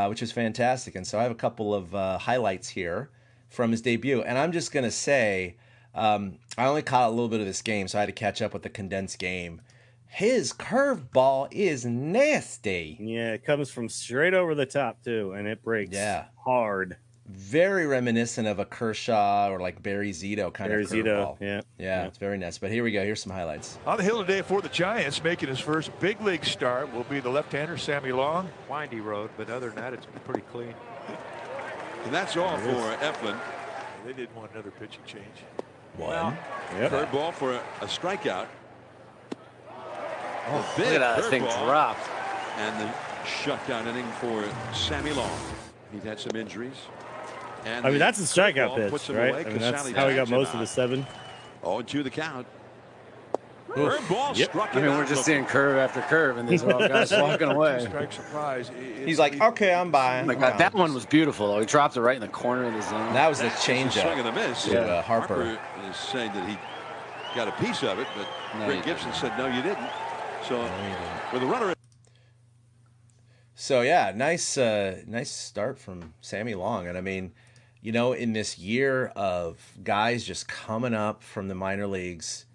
Speaker 3: Which is fantastic. And so I have a couple of highlights here from his debut. And I'm just going to say, I only caught a little bit of this game, so I had to catch up with the condensed game. His curveball is nasty.
Speaker 4: Yeah, it comes from straight over the top, too, and it breaks hard.
Speaker 3: Very reminiscent of a Kershaw or like Barry Zito kind of curveball. Yeah, it's very nice. But here we go. Here's some highlights.
Speaker 6: On the hill today for the Giants, making his first big league start will be the left-hander Sammy Long.
Speaker 7: Windy road, but other than that, it's pretty clean.
Speaker 6: And that's all for Eflin. They didn't want another pitching change.
Speaker 3: One.
Speaker 6: Curveball for a strikeout.
Speaker 5: Look at that thing dropped.
Speaker 8: And the shutdown inning for Sammy Long. He's had some injuries. And
Speaker 4: I mean, that's a strikeout pitch, right? I mean, that's how he got most of the 7.
Speaker 8: 0-2 the count.
Speaker 6: Curveball struck
Speaker 5: I mean, we're just seeing curve after curve, and these are all guys walking away.
Speaker 6: Strike surprise.
Speaker 3: He's like, okay, I'm by.
Speaker 5: Oh my God, that one was beautiful, though. He dropped it right in the corner of the zone.
Speaker 3: That was the changeup.
Speaker 8: Swing and a miss.
Speaker 3: Harper
Speaker 8: is saying that he got a piece of it, but Rick Gibson said, no, you didn't. So with a runner.
Speaker 3: So yeah, nice start from Sammy Long, and I mean, in this year of guys just coming up from the minor leagues,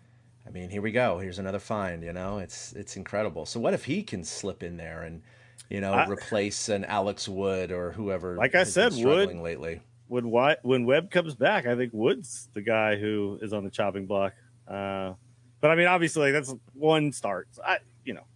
Speaker 3: I mean, here we go. Here's another find. It's incredible. So what if he can slip in there and replace an Alex Wood or whoever?
Speaker 4: Like I said,
Speaker 3: struggling lately.
Speaker 4: When Webb comes back, I think Wood's the guy who is on the chopping block. But I mean, obviously, that's one start. So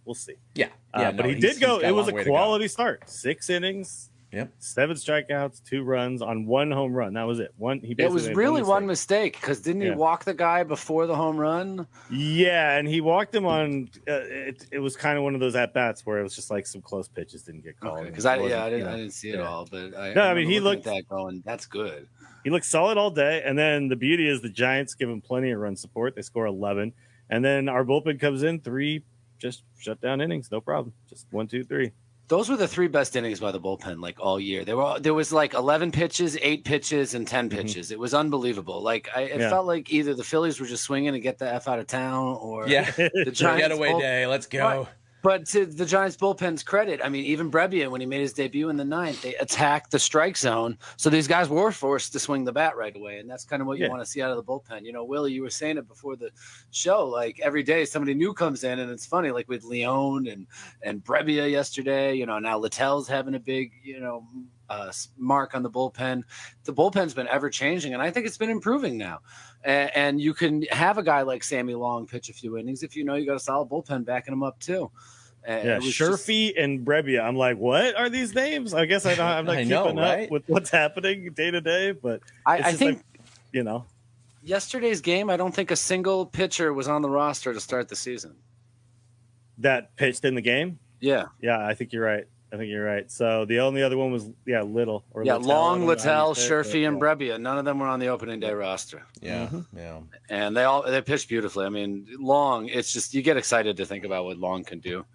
Speaker 4: we'll see.
Speaker 3: Yeah.
Speaker 4: But he did go. It was a quality start. 6 innings.
Speaker 3: Yep.
Speaker 4: 7 strikeouts, 2 runs on 1 home run. That was it.
Speaker 5: It was really one mistake because didn't he walk the guy before the home run?
Speaker 4: Yeah, and he walked him on. It was kind of one of those at bats where it was just like some close pitches didn't get called.
Speaker 5: Because I didn't see it all, but
Speaker 4: I mean, he looked
Speaker 5: at that going. That's good.
Speaker 4: He looked solid all day, and then the beauty is the Giants give him plenty of run support. They score 11, and then our bullpen comes in 3 just shut down innings, no problem. Just 1, 2, 3.
Speaker 5: Those were the 3 best innings by the bullpen, like all year. There was like 11 pitches, 8 pitches, and 10 pitches. It was unbelievable. Like it felt like either the Phillies were just swinging to get the F out of town, or
Speaker 3: the
Speaker 5: Giants
Speaker 3: getaway day. Let's go.
Speaker 5: But to the Giants bullpen's credit, I mean, even Brebbia, when he made his debut in the ninth, they attacked the strike zone. So these guys were forced to swing the bat right away. And that's kind of what you want to see out of the bullpen. You know, Willie, you were saying it before the show, like every day somebody new comes in, and it's funny, like with Leone and Brebbia yesterday, you know, now Littell's having a big, you know, mark on the bullpen. The bullpen's been ever changing, and I think it's been improving now. And you can have a guy like Sammy Long pitch a few innings if you know you got a solid bullpen backing him up too.
Speaker 4: Sherfy and Brebbia. I'm like, what are these names? I guess I'm not keeping up with what's happening day to day, but
Speaker 5: I think,
Speaker 4: like, you know,
Speaker 5: yesterday's game, I don't think a single pitcher was on the roster to start the season.
Speaker 4: That pitched in the game?
Speaker 5: Yeah.
Speaker 4: Yeah, I think you're right. So the only other one was Little.
Speaker 5: Long, Littell, Sherfy, and Brebbia. None of them were on the opening day roster.
Speaker 3: Yeah,
Speaker 5: And they pitched beautifully. I mean, Long, it's just you get excited to think about what Long can do.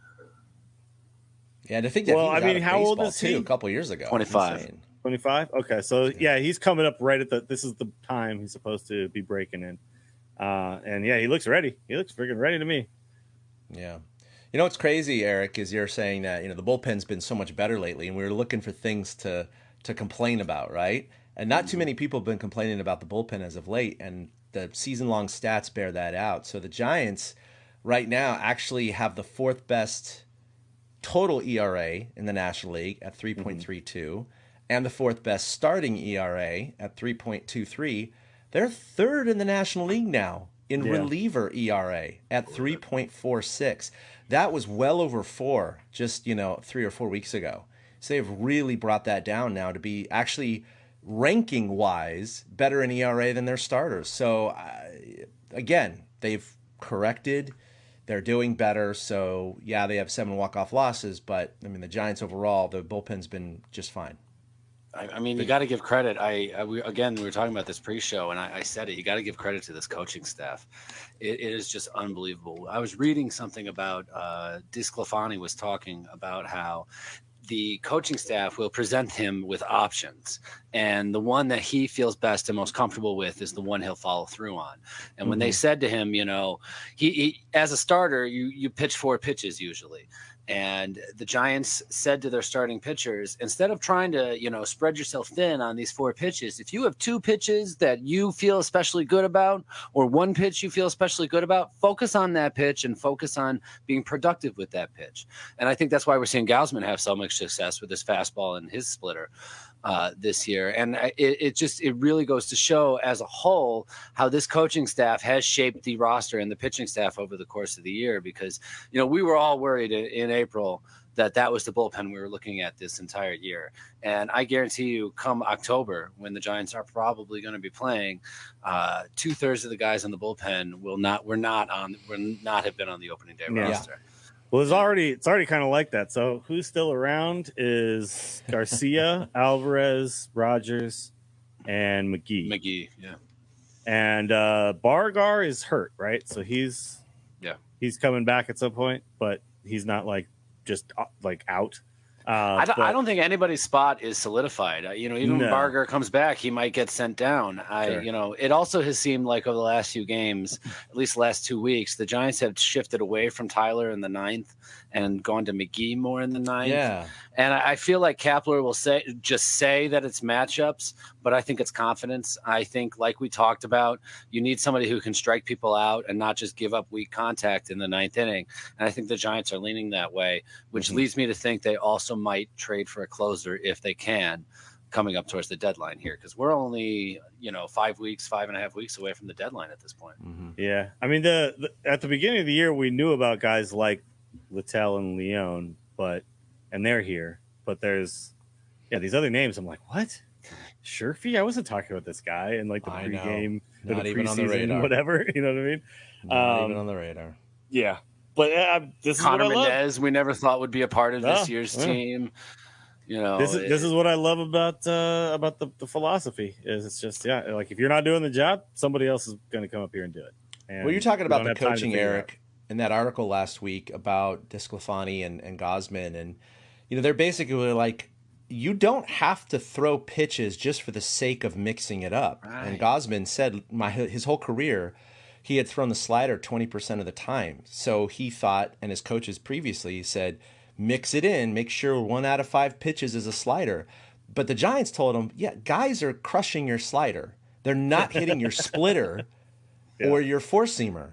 Speaker 3: Yeah, and to think that
Speaker 4: well, I mean, how old is he?
Speaker 3: A couple years ago,
Speaker 5: 25.
Speaker 4: 25. Okay, so yeah, he's coming up right at this is the time he's supposed to be breaking in, and yeah, he looks ready. He looks freaking ready to me.
Speaker 3: Yeah. You know what's crazy, Eric, is you're saying that, you know, the bullpen's been so much better lately, and we were looking for things to complain about, right? And not too many people have been complaining about the bullpen as of late, and the season-long stats bear that out. So the Giants right now actually have the fourth best total ERA in the National League at 3.32, and the fourth best starting ERA at 3.23. They're third in the National League now in reliever ERA at 3.46. That was well over 4 just, 3 or 4 weeks ago. So they've really brought that down now to be actually ranking-wise better in ERA than their starters. So, again, they've corrected. They're doing better. So, yeah, they have 7 walk-off losses, but, I mean, the Giants overall, the bullpen's been just fine.
Speaker 5: I mean, you got to give credit. We were talking about this pre-show, and I said it. You got to give credit to this coaching staff. It is just unbelievable. I was reading something about DeSclafani was talking about how the coaching staff will present him with options, and the one that he feels best and most comfortable with is the one he'll follow through on. And when they said to him, he as a starter, you pitch 4 pitches usually. And the Giants said to their starting pitchers, instead of trying to, spread yourself thin on these 4 pitches, if you have 2 pitches that you feel especially good about, or 1 pitch you feel especially good about, focus on that pitch and focus on being productive with that pitch. And I think that's why we're seeing Gausman have so much success with his fastball and his splitter this year. And it really goes to show as a whole how this coaching staff has shaped the roster and the pitching staff over the course of the year, because, we were all worried in April that was the bullpen we were looking at this entire year. And I guarantee you, come October, when the Giants are probably going to be playing, 2/3 of the guys in the bullpen will not have been on the opening day roster.
Speaker 4: Well, it's already kind of like that. So who's still around is Garcia, Alvarez, Rogers, and McGee.
Speaker 5: Yeah.
Speaker 4: And Bargar is hurt, right? So he's coming back at some point, but he's not just out.
Speaker 5: I don't think anybody's spot is solidified. Even when Barger comes back, he might get sent down. It also has seemed like over the last few games, at least the last 2 weeks, the Giants have shifted away from Tyler in the 9th and gone to McGee more in the 9th.
Speaker 3: Yeah.
Speaker 5: And I feel like Kapler will say that it's matchups, but I think it's confidence. I think, like we talked about, you need somebody who can strike people out and not just give up weak contact in the 9th inning. And I think the Giants are leaning that way, which leads me to think they also might trade for a closer if they can, coming up towards the deadline here, because we're only 5.5 weeks away from the deadline at this point.
Speaker 4: Yeah, I mean, at the beginning of the year, we knew about guys like Littell and Leone, and they're here, but there's these other names. I'm like, what? Sherfy? I wasn't talking about this guy in the pregame,
Speaker 3: not
Speaker 4: the
Speaker 3: even on the radar,
Speaker 4: whatever. You know what I mean?
Speaker 3: Not even on the radar.
Speaker 4: Yeah, but this
Speaker 5: Connor
Speaker 4: is what I
Speaker 5: Mendez,
Speaker 4: love.
Speaker 5: we never thought would be a part of this year's team.
Speaker 4: This is what I love about the philosophy. Is it's just if you're not doing the job, somebody else is going to come up here and do it. And
Speaker 3: well, you're talking about the coaching, Eric, in that article last week about DeSclafani and Gausman, and they're basically like, you don't have to throw pitches just for the sake of mixing it up. Right. And Gausman said his whole career, he had thrown the slider 20% of the time. So he thought, and his coaches previously said, mix it in, make sure 1 out of 5 pitches is a slider. But the Giants told him, yeah, guys are crushing your slider. They're not hitting your splitter or your four-seamer.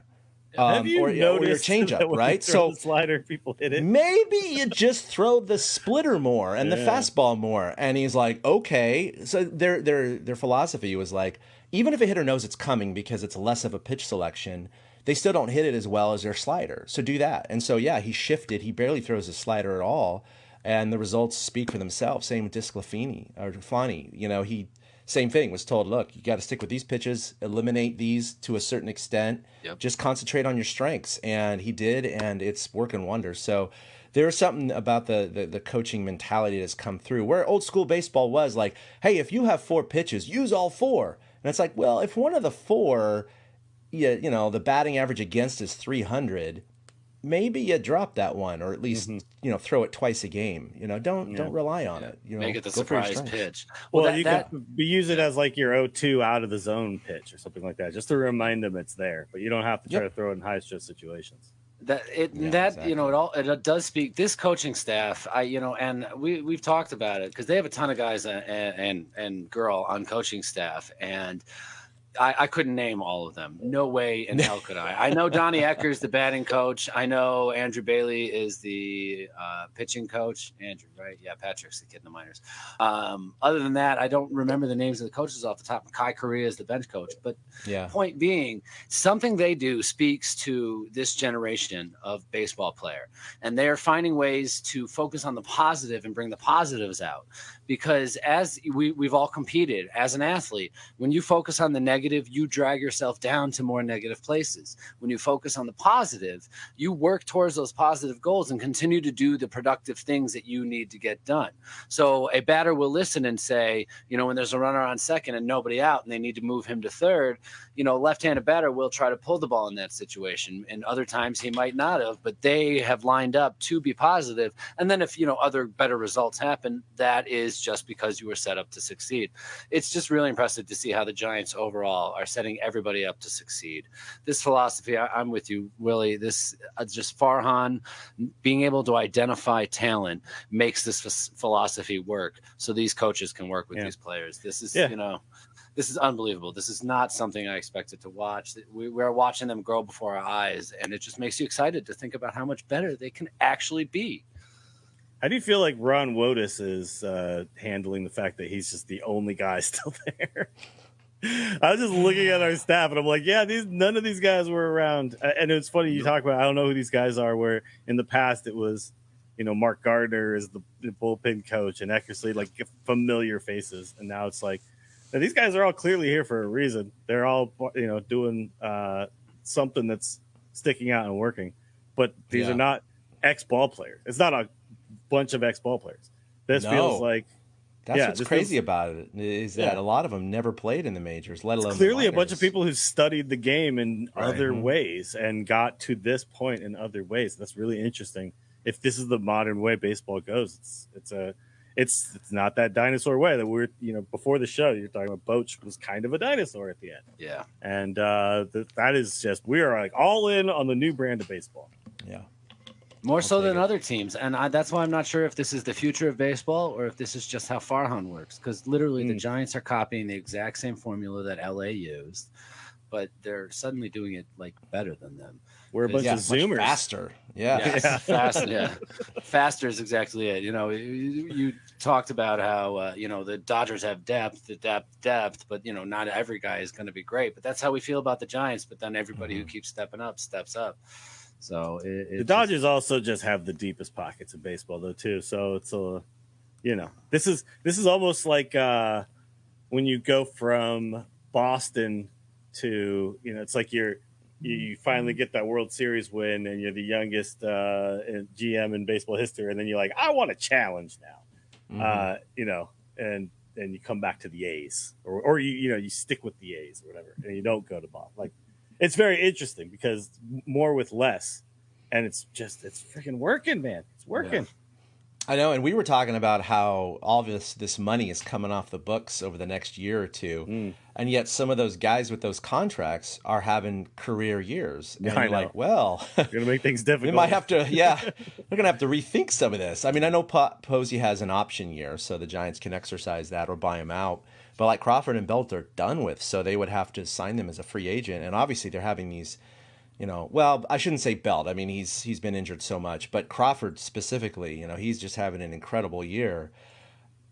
Speaker 4: Have you
Speaker 3: or your
Speaker 4: noticed
Speaker 3: changeup,
Speaker 4: that when
Speaker 3: right?
Speaker 4: you throw the slider, people hit it?
Speaker 3: Maybe you just throw the splitter more and the fastball more. And he's like, okay. So their philosophy was like, even if a hitter knows it's coming because it's less of a pitch selection, they still don't hit it as well as their slider. So do that. And so he shifted. He barely throws his slider at all, and the results speak for themselves. Same with Disclafani. He. Same thing, was told, look, you got to stick with these pitches, eliminate these to a certain extent, just concentrate on your strengths. And he did, and it's working wonders. So there's something about the coaching mentality that's come through, where old school baseball was like, hey, if you have 4 pitches, use all 4. And it's like, well, if one of the 4, the batting average against is 300, maybe you drop that one, or at least throw it twice a game. Don't rely on it.
Speaker 5: Make it the surprise pitch.
Speaker 4: Well, you can use it as like your 0-2 out of the zone pitch or something like that, just to remind them it's there. But you don't have to try to throw it in high stress situations.
Speaker 5: Exactly. It does speak. This coaching staff, and we've talked about it because they have a ton of guys and girl on coaching staff, and I couldn't name all of them. No way in hell could I. I know Donnie Ecker's the batting coach. I know Andrew Bailey is the pitching coach. Andrew, right? Yeah, Patrick's the kid in the minors. Other than that, I don't remember the names of the coaches off the top. Kai Correa is the bench coach. But point being, something they do speaks to this generation of baseball player. And they are finding ways to focus on the positive and bring the positives out. Because as we've all competed as an athlete, when you focus on the negative, you drag yourself down to more negative places. When you focus on the positive, you work towards those positive goals and continue to do the productive things that you need to get done. So a batter will listen and say, when there's a runner on second and nobody out and they need to move him to third, left-handed batter will try to pull the ball in that situation. And other times he might not have, but they have lined up to be positive. And then if, other better results happen, that is just because you were set up to succeed. It's just really impressive to see how the Giants overall are setting everybody up to succeed. This philosophy, I'm with you, Willie. This just Farhan being able to identify talent makes this philosophy work. So these coaches can work with these players. This is, this is unbelievable. This is not something I expected to watch. We're watching them grow before our eyes, and it just makes you excited to think about how much better they can actually be.
Speaker 4: How do you feel like Ron Wotus is handling the fact that he's just the only guy still there? I was just looking at our staff, and I'm like, none of these guys were around. And it's funny you talk about, I don't know who these guys are, where in the past it was, Mark Gardner is the bullpen coach and Eckersley, like familiar faces. And now it's like, these guys are all clearly here for a reason. They're all, doing something that's sticking out and working. But these are not ex-ball players. It's not a bunch of ex-ball players. This feels like
Speaker 3: that's what's crazy about it is that a lot of them never played in the majors, let alone
Speaker 4: it's clearly a bunch of people who studied the game in other ways and got to this point in other ways. That's really interesting. If this is the modern way baseball goes, it's not that dinosaur way that we're before the show you're talking about. Boch was kind of a dinosaur at the end.
Speaker 5: Yeah,
Speaker 4: and that is just, we are like all in on the new brand of baseball.
Speaker 3: Yeah.
Speaker 5: More so than other teams. And that's why I'm not sure if this is the future of baseball or if this is just how Farhan works. Because literally the Giants are copying the exact same formula that LA used, but they're suddenly doing it like better than them.
Speaker 4: We're a bunch of Zoomers.
Speaker 3: Faster.
Speaker 5: Faster is exactly it. You talked about how, the Dodgers have depth, but, not every guy is going to be great. But that's how we feel about the Giants. But then everybody who keeps stepping up, steps up. So
Speaker 4: the Dodgers also just have the deepest pockets of baseball, though, too. So it's this is almost like when you go from Boston to it's like you finally get that World Series win and you're the youngest GM in baseball history, and then you're like, I want a challenge now, and you come back to the A's or you stick with the A's or whatever, and you don't go to Boston. Like, it's very interesting because more with less, and it's freaking working, man. It's working.
Speaker 3: I know, and we were talking about how all this money is coming off the books over the next year or two, and yet some of those guys with those contracts are having career years. And
Speaker 4: I
Speaker 3: you're
Speaker 4: know.
Speaker 3: like, well,
Speaker 4: You're gonna make things difficult.
Speaker 3: we might have to, we're gonna have to rethink some of this. I mean, I know Posey has an option year, so the Giants can exercise that or buy him out. But like Crawford and Belt are done with, so they would have to sign them as a free agent. And obviously, they're having these. Well, I shouldn't say Belt. I mean, he's been injured so much, but Crawford specifically, he's just having an incredible year.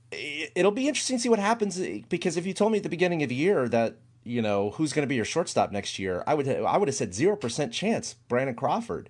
Speaker 3: It'll be interesting to see what happens, because if you told me at the beginning of the year that, who's going to be your shortstop next year, I would have said 0% chance Brandon Crawford.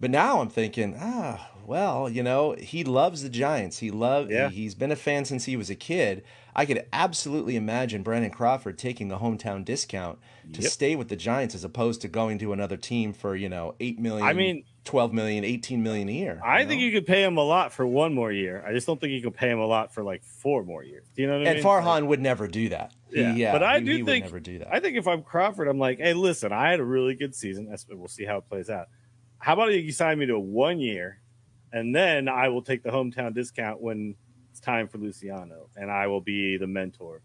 Speaker 3: But now I'm thinking, he loves the Giants. He's been a fan since he was a kid. I could absolutely imagine Brandon Crawford taking a hometown discount to stay with the Giants as opposed to going to another team for, $8 million, $12 million, $18 million a year.
Speaker 4: I think you could pay him a lot for one more year. I just don't think you could pay him a lot for like 4 more years. Do you know what I mean?
Speaker 3: And Farhan would never do that.
Speaker 4: But I do
Speaker 3: think
Speaker 4: think
Speaker 3: would never do that.
Speaker 4: I think if I'm Crawford, I'm like, hey, listen, I had a really good season. We'll see how it plays out. How about you sign me to 1 year, and then I will take the hometown discount when it's time for Luciano, and I will be the mentor.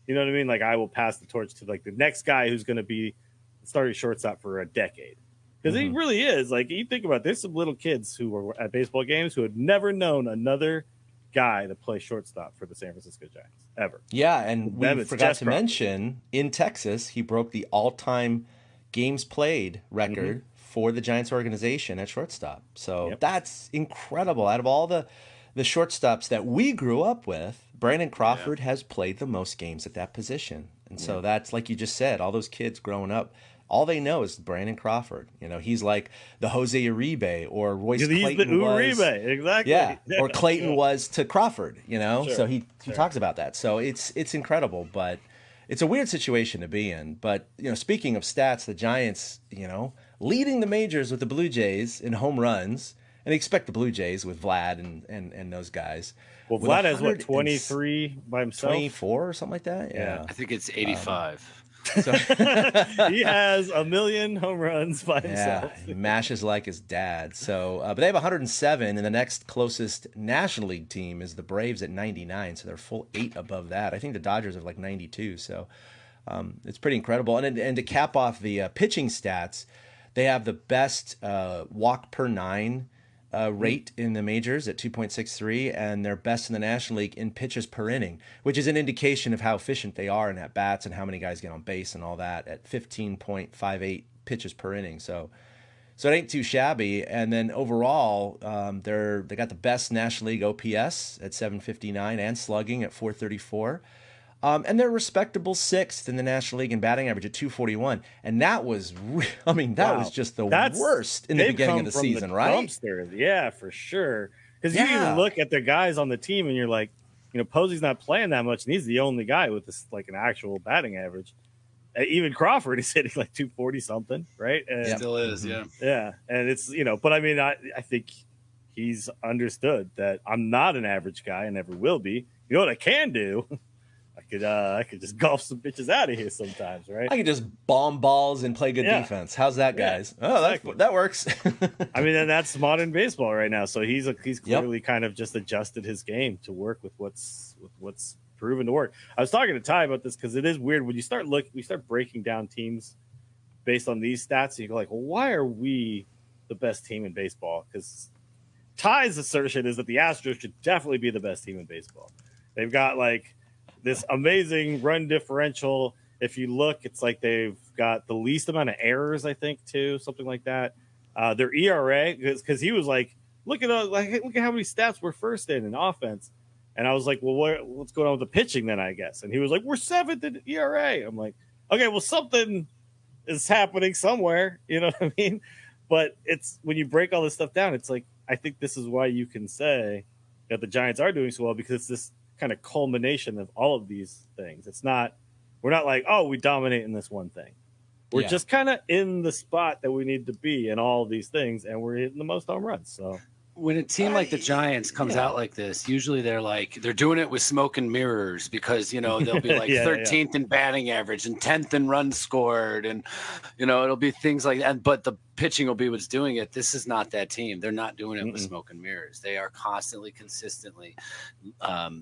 Speaker 4: You know what I mean? Like, I will pass the torch to like the next guy who's going to be starting shortstop for a decade. Because he really is. Like, you think about it, there's some little kids who were at baseball games who had never known another guy to play shortstop for the San Francisco Giants ever.
Speaker 3: Yeah, and we forgot to mention, in Texas, he broke the all-time games played record for the Giants organization at shortstop. So that's incredible. Out of all the shortstops that we grew up with, Brandon Crawford has played the most games at that position. And so that's, like you just said, all those kids growing up, all they know is Brandon Crawford. He's like the Jose Uribe or Royce Clayton.
Speaker 4: He's the Uribe, exactly.
Speaker 3: Yeah, or Clayton was to Crawford, So he talks about that. So it's incredible, but it's a weird situation to be in. But, speaking of stats, the Giants, leading the majors with the Blue Jays in home runs, and expect the Blue Jays with Vlad and those guys.
Speaker 4: Well, Vlad has, 23 by himself?
Speaker 3: 24 or something like that? Yeah.
Speaker 5: I think it's 85.
Speaker 3: So
Speaker 4: he has 1 million home runs by himself.
Speaker 3: Yeah, he mashes like his dad. So, but they have 107, and the next closest National League team is the Braves at 99. So they're full 8 above that. I think the Dodgers have like 92. So it's pretty incredible. And to cap off the pitching stats, they have the best walk per 9 rate in the majors at 2.63, and they're best in the National League in pitches per inning, which is an indication of how efficient they are in at bats and how many guys get on base and all that, at 15.58 pitches per inning. So it ain't too shabby. And then overall, they got the best National League OPS at 759 and slugging at 434. And they're respectable 6th in the National League in batting average at 241. And that was, was just the worst in the beginning of the season, right?
Speaker 4: Dumpster. Yeah, for sure. Because you even look at the guys on the team and you're like, Posey's not playing that much, and he's the only guy with this, like, an actual batting average. Even Crawford is hitting like 240 something, right? And,
Speaker 5: still is, yeah.
Speaker 4: Yeah, and it's, but I think he's understood that I'm not an average guy and never will be. You know what I can do? I could just golf some bitches out of here sometimes, right?
Speaker 3: I could just bomb balls and play good defense. How's that, guys? Exactly. That works.
Speaker 4: And that's modern baseball right now. So he's clearly kind of just adjusted his game to work with what's proven to work. I was talking to Ty about this because it is weird when you start breaking down teams based on these stats. You go like, well, why are we the best team in baseball? Because Ty's assertion is that the Astros should definitely be the best team in baseball. They've got like this amazing run differential. If you look, it's like they've got the least amount of errors, I think, too, something like that. Their ERA, because he was like, look at how many stats we're first in offense. And I was like, well, what's going on with the pitching then, I guess? And he was like, we're 7th in ERA. I'm like, okay, well, something is happening somewhere. You know what I mean? But it's when you break all this stuff down, it's like, I think this is why you can say that the Giants are doing so well, because it's this kind of culmination of all of these things. We're not like, oh, we dominate in this one thing. We're just kind of in the spot that we need to be in all of these things, and we're hitting the most home runs. So
Speaker 5: when a team like the Giants comes
Speaker 3: yeah.
Speaker 5: out like this, usually they're doing it with smoke and mirrors because, they'll be like
Speaker 4: Yeah,
Speaker 5: 13th in batting average and 10th in runs scored. And, it'll be things like that. But the pitching will be what's doing it. This is not that team. They're not doing it with smoke and mirrors. They are constantly, consistently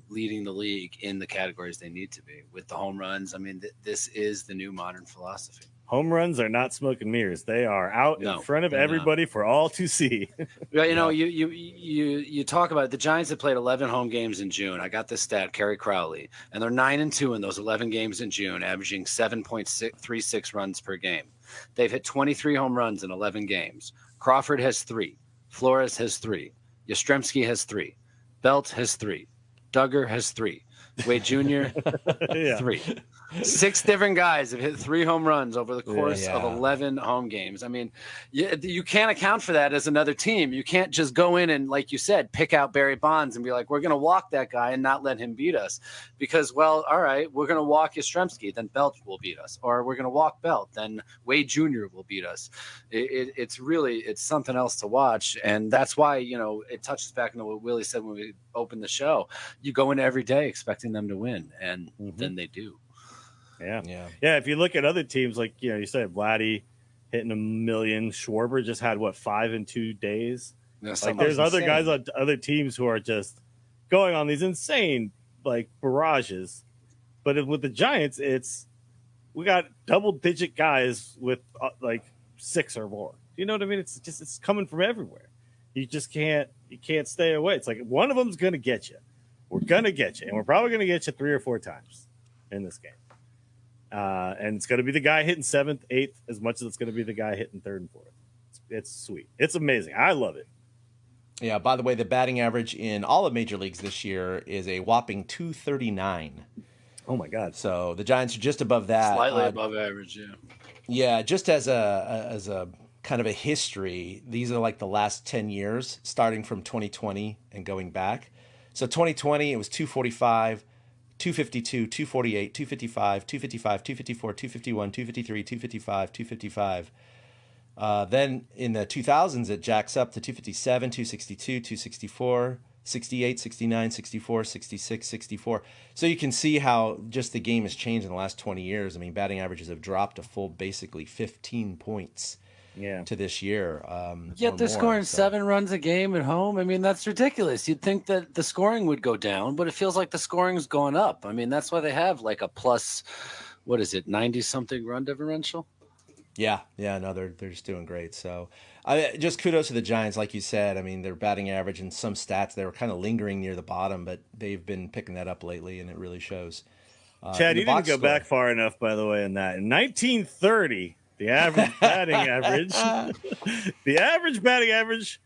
Speaker 5: leading the league in the categories they need to be with the home runs. I mean, this is the new modern philosophy.
Speaker 4: Home runs are not smoke and mirrors. They are out in front of everybody for all to see.
Speaker 5: You talk about it. The Giants have played 11 home games in June. I got this stat, Kerry Crowley, and they're 9-2 in those 11 games in June, averaging 7.36 runs per game. They've hit 23 home runs in 11 games. Crawford has 3. Flores has 3. Yastrzemski has 3. Belt has 3. Duggar has 3. Wade Jr. 3. 6 different guys have hit 3 home runs over the course of 11 home games. I mean, you can't account for that as another team. You can't just go in and, like you said, pick out Barry Bonds and be like, we're going to walk that guy and not let him beat us because, well, all right, we're going to walk Yastrzemski, then Belt will beat us. Or we're going to walk Belt, then Wade Jr. will beat us. It's something else to watch. And that's why, it touches back into what Willie said when we opened the show. You go in every day expecting them to win, and then they do.
Speaker 4: Yeah. If you look at other teams, like you said, Vladdy hitting 1 million. Schwarber just had 5 in 2 days.
Speaker 5: Yeah,
Speaker 4: like there's other guys on other teams who are just going on these insane barrages. But with the Giants, we got double-digit guys with 6 or more. You know what I mean? It's coming from everywhere. You can't stay away. It's like one of them's gonna get you. We're gonna get you, and we're probably gonna get you 3 or 4 times in this game. And it's going to be the guy hitting 7th, 8th, as much as it's going to be the guy hitting 3rd and 4th. It's sweet. It's amazing. I love it.
Speaker 3: Yeah, by the way, the batting average in all of major leagues this year is a whopping 239.
Speaker 4: Oh, my God.
Speaker 3: So the Giants are just above that.
Speaker 5: Slightly above average, yeah.
Speaker 3: Yeah, just as a kind of a history, these are like the last 10 years, starting from 2020 and going back. So 2020, it was 245. 252, 248, 255, 255, 254, 251, 253, 255, 255. Then in the 2000s, it jacks up to 257, 262, 264, 68, 69, 64, 66, 64. So you can see how just the game has changed in the last 20 years. I mean, batting averages have dropped a full basically 15 points to this year.
Speaker 5: Yet they're scoring 7 runs a game at home. I mean, that's ridiculous. You'd think that the scoring would go down, but it feels like the scoring's going up. I mean, that's why they have a plus, 90-something run differential?
Speaker 3: Yeah, no, they're just doing great. So just kudos to the Giants, like you said. I mean, their batting average and some stats, they were kind of lingering near the bottom, but they've been picking that up lately, and it really shows.
Speaker 4: Chad, you didn't go back far enough, by the way, in that. In 1930... The average batting average, the average batting average,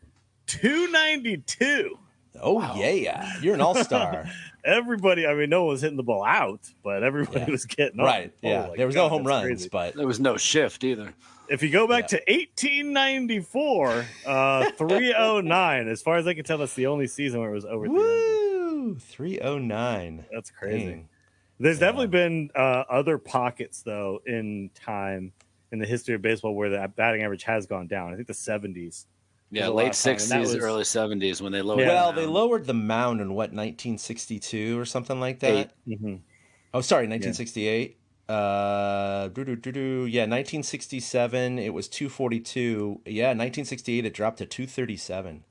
Speaker 4: 292.
Speaker 3: Oh, wow. Yeah. You're an all-star.
Speaker 4: Everybody, I mean, no one was hitting the ball out, but everybody was getting on.
Speaker 3: Right, yeah. There was no home runs,
Speaker 4: crazy.
Speaker 3: But
Speaker 5: there was no shift either.
Speaker 4: If you go back to 1894, 309, as far as I can tell, that's the only season where it was over 300.
Speaker 3: 309.
Speaker 4: That's crazy. Dang. There's definitely been other pockets, though, in time in the history of baseball where the batting average has gone down. I think the 70s.
Speaker 5: Yeah, late 60s, early 70s when they lowered
Speaker 3: they lowered the mound in 1962 or something like that?
Speaker 4: Mm-hmm.
Speaker 3: Oh, sorry, 1968. Yeah. 1967, it was 242. Yeah, 1968, it dropped to 237.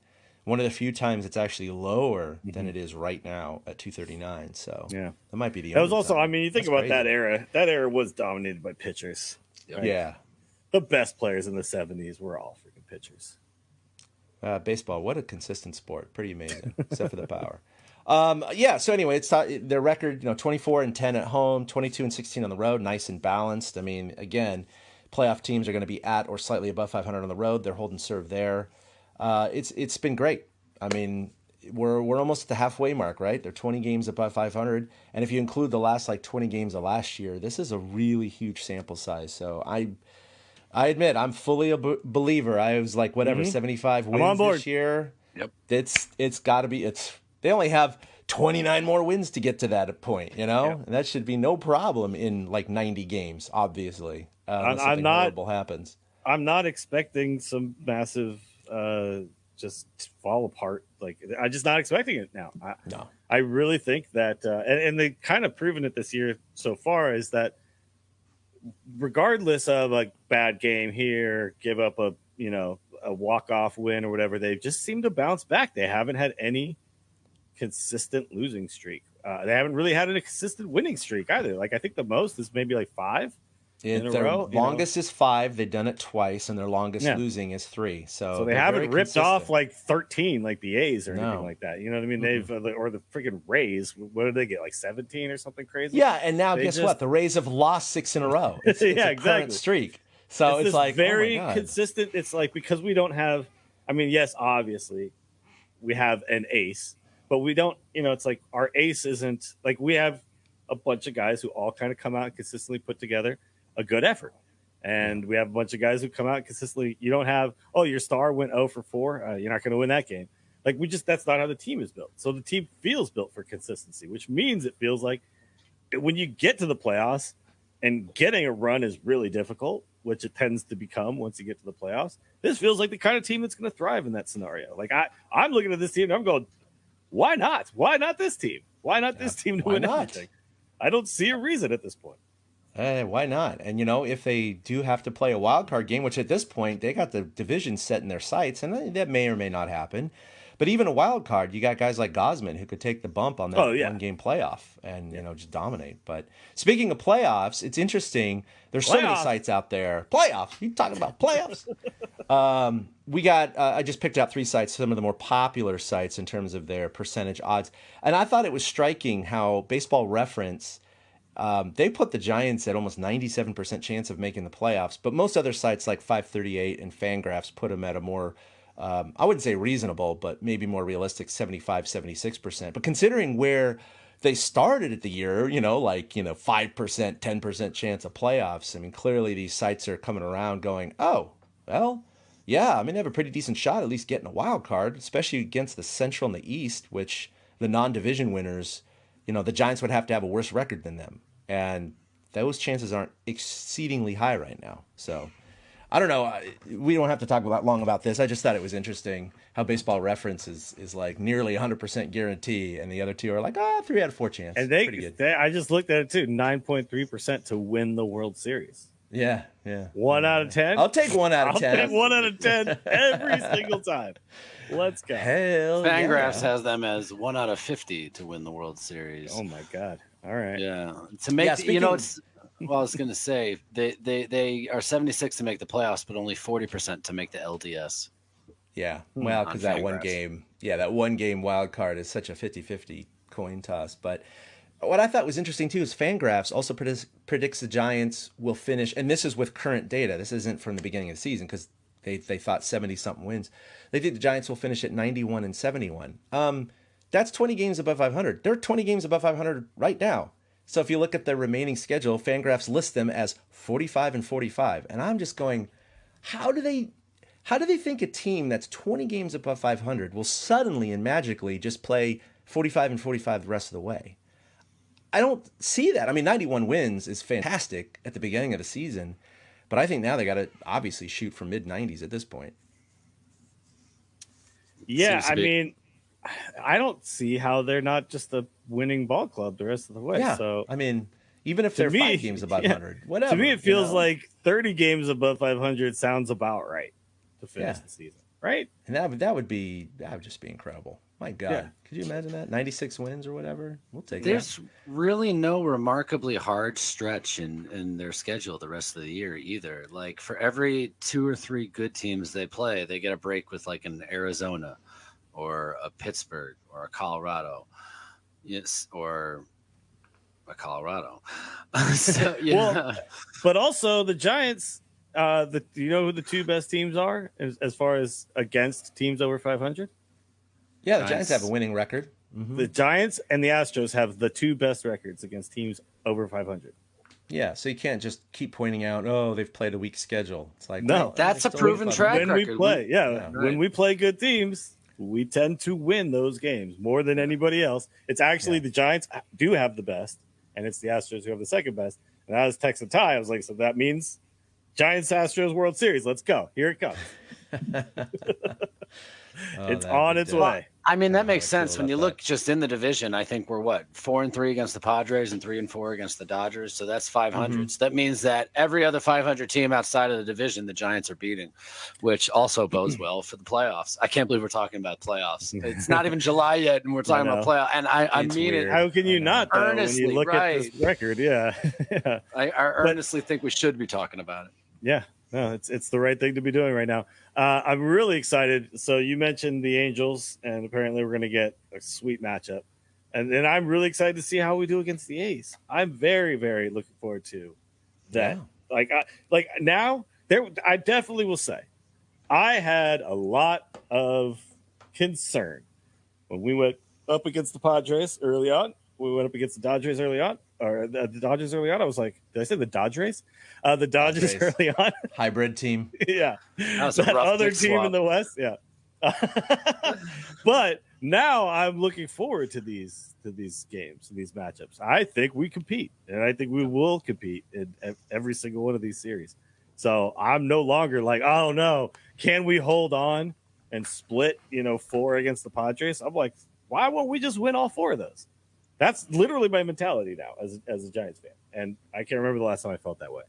Speaker 3: One of the few times it's actually lower than it is right now at 239. So that might be the
Speaker 4: That was also,
Speaker 3: time.
Speaker 4: I mean, you think about that era. That era was dominated by pitchers.
Speaker 3: Right? Yeah.
Speaker 4: The best players in the 70s were all freaking pitchers.
Speaker 3: Baseball, what a consistent sport. Pretty amazing, except for the power. So anyway, it's their record, 24-10 at home, 22-16 on the road, nice and balanced. I mean, again, playoff teams are going to be at or slightly above 500 on the road. They're holding serve there. It's been great. I mean, we're almost at the halfway mark, right? They're 20 games above 500, and if you include the last 20 games of last year, this is a really huge sample size. So I admit I'm fully a believer. I was 75 wins this year.
Speaker 5: Yep.
Speaker 3: It's got to be. They only have 29 more wins to get to that point, and that should be no problem in 90 games. Obviously, unless something horrible happens.
Speaker 4: I'm not expecting some massive just fall apart. Like I'm just not expecting it now.
Speaker 3: No.
Speaker 4: I really think that, and they kind of proven it this year so far, is that regardless of a bad game here, give up a walk-off win or whatever, they just seem to bounce back. They haven't had any consistent losing streak. They haven't really had a consistent winning streak either. Like I think the most is maybe like 5 in a
Speaker 3: their
Speaker 4: row.
Speaker 3: Longest is 5. They've done it twice, and their longest losing is 3. So
Speaker 4: they haven't ripped
Speaker 3: consistent.
Speaker 4: off like 13 like the A's or anything like that. You know what I mean? They've or the freaking Rays. What did they get? Like 17 or something crazy?
Speaker 3: Yeah, and now guess what? The Rays have lost 6 in a row. It's a current streak. So it's like
Speaker 4: very consistent. It's like because we don't have. I mean, yes, obviously, we have an ace, but we don't. It's like our ace isn't like we have a bunch of guys who all kind of come out and consistently put together a good effort. And we have a bunch of guys who come out consistently. You don't have, your star went 0 for 4. You're not going to win that game. Like that's not how the team is built. So the team feels built for consistency, which means it feels like when you get to the playoffs and getting a run is really difficult, which it tends to become once you get to the playoffs. This feels like the kind of team that's going to thrive in that scenario. Like I'm looking at this team and I'm going, why not? Why not this team? Why not this team to win everything? I don't see a reason at this point.
Speaker 3: Why not? And, if they do have to play a wild card game, which at this point, they got the division set in their sights, and that may or may not happen. But even a wild card, you got guys like Gosman who could take the bump on that one-game playoff and, just dominate. But speaking of playoffs, it's interesting. There's so many sites out there. Playoffs? You talking about playoffs? We got I just picked out 3 sites, some of the more popular sites in terms of their percentage odds. And I thought it was striking how Baseball Reference – they put the Giants at almost 97% chance of making the playoffs, but most other sites like 538 and Fangraphs put them at a more, I wouldn't say reasonable, but maybe more realistic 75, 76%. But considering where they started at the year, 5%, 10% chance of playoffs, I mean, clearly these sites are coming around going, oh, well, yeah, I mean, they have a pretty decent shot at least getting a wild card, especially against the Central and the East, which the non-division winners, the Giants would have to have a worse record than them. And those chances aren't exceedingly high right now. So I don't know. We don't have to talk long about this. I just thought it was interesting how Baseball Reference is like nearly 100% guarantee, and the other two are like, 3 out of 4 chance.
Speaker 4: And
Speaker 3: pretty good.
Speaker 4: I just looked at it too, 9.3% to win the World Series.
Speaker 3: Yeah.
Speaker 4: 1 out of 10.
Speaker 3: I'll take 1 out of 10.
Speaker 4: I'll take 1 out of 10 every single time. Let's go.
Speaker 3: Hell
Speaker 5: Fangraphs has them as 1 out of 50 to win the World Series.
Speaker 4: Oh my God. All right.
Speaker 5: Yeah. To make it's well, I was going to say they are 76 to make the playoffs, but only 40% to make the LDS.
Speaker 3: Yeah. Well, because that one game wild card is such a 50-50 coin toss. But what I thought was interesting too is Fangraphs also predicts the Giants will finish, and this is with current data. This isn't from the beginning of the season because they thought 70-something wins. They think the Giants will finish at 91 and 71. That's 20 games above 500. They're 20 games above 500 right now. So if you look at their remaining schedule, Fangraphs lists them as 45 and 45. And I'm just going, how do they think a team that's 20 games above 500 will suddenly and magically just play 45 and 45 the rest of the way? I don't see that. I mean, 91 wins is fantastic at the beginning of the season, but I think now they got to obviously shoot for mid-90s at this point.
Speaker 4: Yeah, I mean, I don't see how they're not just a winning ball club the rest of the way.
Speaker 3: Yeah,
Speaker 4: so
Speaker 3: I mean, even if they're 5 games above 500, whatever.
Speaker 4: To me, it feels like 30 games above 500 sounds about right to finish the season, right?
Speaker 3: And that would just be incredible. My God, could you imagine that? 96 wins or whatever. We'll take that.
Speaker 5: There's really no remarkably hard stretch in their schedule the rest of the year either. Like for every 2 or 3 good teams they play, they get a break with like an Arizona or a Pittsburgh or a Colorado. Yes, or a Colorado. So, yeah.
Speaker 4: Well, but also the Giants, do you know who the 2 best teams are as far as against teams over 500?
Speaker 3: Yeah, the Giants have a winning record.
Speaker 4: Mm-hmm. The Giants and the Astros have the 2 best records against teams over 500.
Speaker 3: Yeah, so you can't just keep pointing out, they've played a weak schedule. It's like,
Speaker 5: no, that's a proven track record.
Speaker 4: When we play, when we play good teams, we tend to win those games more than anybody else. It's actually the Giants do have the best, and it's the Astros who have the second best. And I was texting Ty. I was like, so that means Giants Astros World Series. Let's go. Here it comes. It's on its way.
Speaker 5: I mean, that makes sense.
Speaker 3: cool
Speaker 5: When you
Speaker 3: about
Speaker 5: look just in the division, I think we're 4-3 against the Padres and 3-4 against the Dodgers. So that's 500. So that means that every other 500 team outside of the division, the Giants are beating, which also bodes well for the playoffs. I can't believe we're talking about playoffs. It's not even July yet, and we're talking about playoffs. And I mean
Speaker 3: weird.
Speaker 5: it.
Speaker 4: How can you not, though,
Speaker 5: earnestly,
Speaker 4: when you look at this record? Yeah. Yeah.
Speaker 5: I earnestly think we should be talking about it.
Speaker 4: Yeah. No, it's the right thing to be doing right now. I'm really excited. So you mentioned the Angels, and apparently we're going to get a sweet matchup. And then I'm really excited to see how we do against the A's. I'm very, very looking forward to that.
Speaker 3: Yeah.
Speaker 4: I definitely will say I had a lot of concern when we went up against the Padres early on. We went up against the Dodgers early on. Or the Dodgers early on. I was like, did I say the Dodgers? The Dodgers early on.
Speaker 3: Hybrid team.
Speaker 4: Yeah.
Speaker 5: That
Speaker 4: other team in the West. Yeah. But now I'm looking forward to these games, these matchups. I think we compete, and I think we will compete in every single one of these series. So I'm no longer like, oh no, can we hold on and split, 4 against the Padres? I'm like, why won't we just win all 4 of those? That's literally my mentality now as a Giants fan. And I can't remember the last time I felt that way.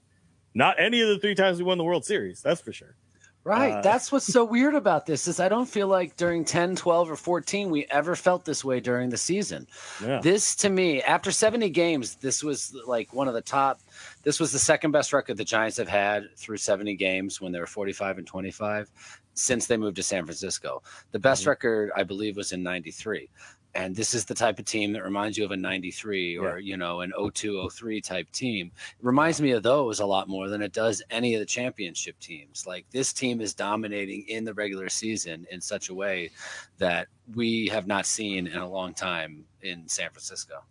Speaker 4: Not any of the 3 times we won the World Series, that's for sure.
Speaker 5: Right. That's what's so weird about this is I don't feel like during 10, 12, or 14 we ever felt this way during the season. Yeah. This, to me, after 70 games, this was like one of the top. This was the second best record the Giants have had through 70 games when they were 45-25 since they moved to San Francisco. The best record, I believe, was in 93. And this is the type of team that reminds you of a 93 or, an 02-03 type team. It reminds me of those a lot more than it does any of the championship teams. Like this team is dominating in the regular season in such a way that we have not seen in a long time in San Francisco.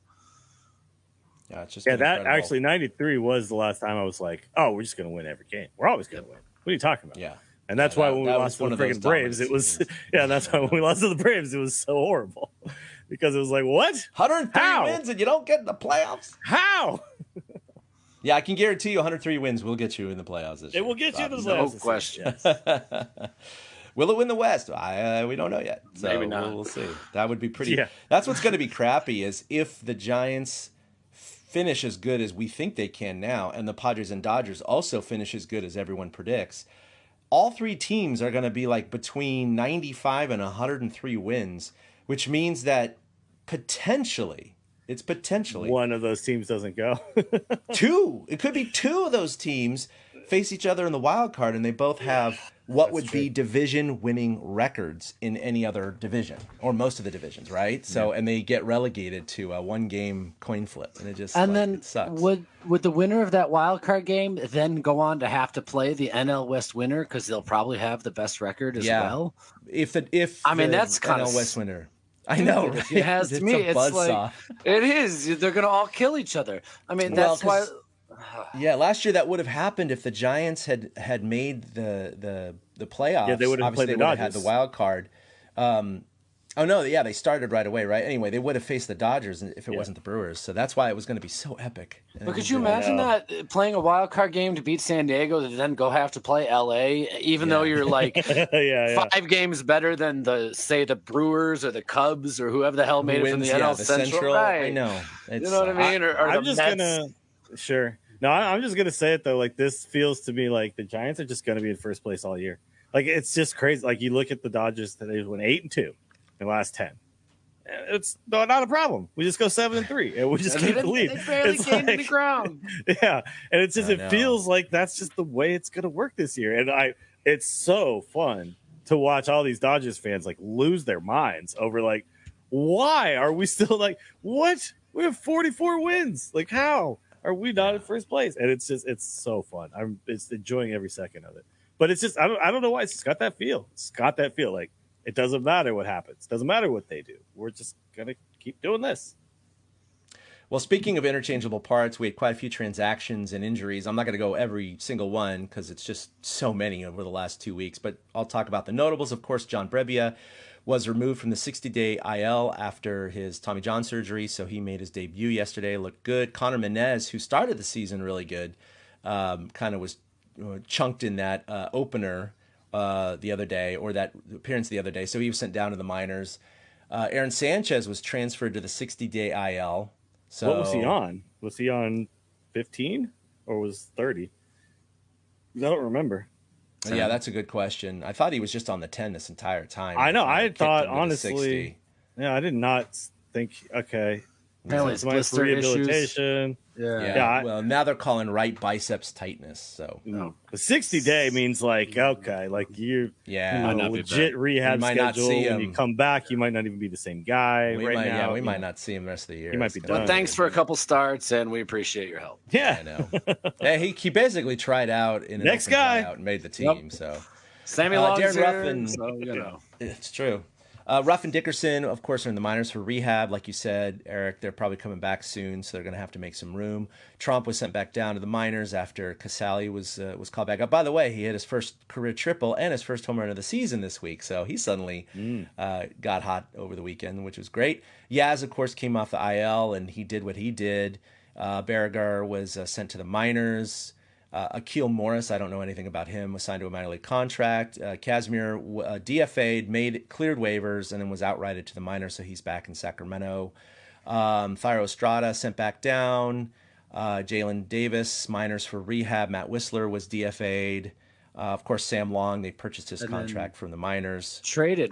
Speaker 3: Yeah, it's just
Speaker 4: that
Speaker 3: incredible.
Speaker 4: Actually 93 was the last time I was like, oh, we're just going to win every game. We're always going to win. What are you talking about?
Speaker 3: Yeah.
Speaker 4: And that's why when we lost to the freaking Braves, it was that's why when we lost to the Braves, it was so horrible. Because it was like, what?
Speaker 3: 103 wins and you don't get in the playoffs?
Speaker 4: How?
Speaker 3: Yeah, I can guarantee you 103 wins will get you in the playoffs this year.
Speaker 4: It will get you in the playoffs.
Speaker 5: No question.
Speaker 4: Yes.
Speaker 3: Will it win the West? We don't know yet. So
Speaker 5: maybe not.
Speaker 3: We'll see. That would be pretty.
Speaker 4: Yeah.
Speaker 3: That's what's going to be crappy is if the Giants finish as good as we think they can now, and the Padres and Dodgers also finish as good as everyone predicts. All 3 teams are going to be like between 95 and 103 wins, which means that it's potentially
Speaker 4: one of those teams doesn't go.
Speaker 3: 2. It could be 2 of those teams face each other in the wild card, and they both have what would be division-winning records in any other division or most of the divisions, right? So, and they get relegated to a 1-game coin flip, and it just
Speaker 5: then
Speaker 3: it sucks.
Speaker 5: Would the winner of that wild card game then go on to have to play the NL West winner because they'll probably have the best record as well?
Speaker 3: If
Speaker 5: that's kind
Speaker 3: NL
Speaker 5: of
Speaker 3: West winner. I know, right?
Speaker 5: If it has to me, it's like it is. They're gonna all kill each other. I mean, that's why.
Speaker 3: Yeah, last year that would have happened if the Giants had made the playoffs.
Speaker 4: Yeah, they would have played the Dodgers.
Speaker 3: Had the wild card. They started right away, right? Anyway, they would have faced the Dodgers if it wasn't the Brewers. So that's why it was going to be so epic.
Speaker 5: But could you imagine that playing a wild card game to beat San Diego, to then go have to play LA, even though you're like 5 games better than the Brewers or the Cubs or whoever the hell made it from the NL Central. Right.
Speaker 3: I know.
Speaker 5: You know what I mean? Or
Speaker 4: I'm
Speaker 5: the
Speaker 4: just
Speaker 5: Mets.
Speaker 4: Sure. No, I'm just gonna say it though. Like this feels to me like the Giants are just gonna be in first place all year. Like it's just crazy. Like you look at the Dodgers today, went 8-2 in the last 10. It's not a problem. We just go 7-3, and we just keep the lead.
Speaker 5: They barely gained the ground.
Speaker 4: Yeah, and it's just it feels like that's just the way it's gonna work this year. And it's so fun to watch all these Dodgers fans like lose their minds over like, why are we still like what? We have 44 wins. Like how? Are we not in first place? And it's so fun. I'm enjoying every second of it. But it's just I don't know why it's just got that feel. It's got that feel like it doesn't matter what happens. It doesn't matter what they do. We're just gonna keep doing this.
Speaker 3: Well, speaking of interchangeable parts, we had quite a few transactions and injuries. I'm not going to go every single one because it's just so many over the last 2 weeks. But I'll talk about the notables. Of course, John Brebbia was removed from the 60-day IL after his Tommy John surgery, so he made his debut yesterday, looked good. Connor Menez, who started the season really good, kind of was chunked in that opener the other day, or that appearance the other day. So he was sent down to the minors. Aaron Sanchez was transferred to the 60-day IL. So
Speaker 4: what was he on? Was he on 15 or was 30? I don't remember.
Speaker 3: Yeah, that's a good question. I thought he was just on the 10 this entire time.
Speaker 4: I know. I
Speaker 3: Kicked
Speaker 4: thought,
Speaker 3: him to the
Speaker 4: honestly,
Speaker 3: 60.
Speaker 4: yeah, I did not think, okay.
Speaker 5: Apparently it's blister
Speaker 4: rehabilitation.
Speaker 3: Yeah. Well, now they're calling right biceps tightness. So
Speaker 4: the 60-day means like, okay, like you legit rehab schedule. When you come back, you might not even be the same guy now.
Speaker 3: We might not see him the rest of the year.
Speaker 4: He might be done.
Speaker 5: But thanks for a couple starts, and we appreciate your help.
Speaker 4: Yeah,
Speaker 3: I know. Hey, he basically tried out in an
Speaker 4: next
Speaker 3: open
Speaker 4: guy
Speaker 3: tryout and made the team. So
Speaker 5: Sammy Long's
Speaker 3: Darren
Speaker 5: here,
Speaker 3: Ruffin,
Speaker 5: so you know.
Speaker 3: It's true. Ruff and Dickerson, of course, are in the minors for rehab. Like you said, Eric, they're probably coming back soon, so they're going to have to make some room. Trump was sent back down to the minors after Casale was called back up. By the way, he hit his first career triple and his first home run of the season this week, so he suddenly got hot over the weekend, which was great. Yaz, of course, came off the IL, and he did what he did. Berrigar was sent to the minors. Akil Morris, I don't know anything about him, was signed to a minor league contract. Casimir DFA'd, cleared waivers, and then was outrighted to the minors, so he's back in Sacramento. Thairo Estrada sent back down. Jalen Davis, minors for rehab. Matt Whistler was DFA'd. Of course, Sam Long, they purchased his contract from the minors.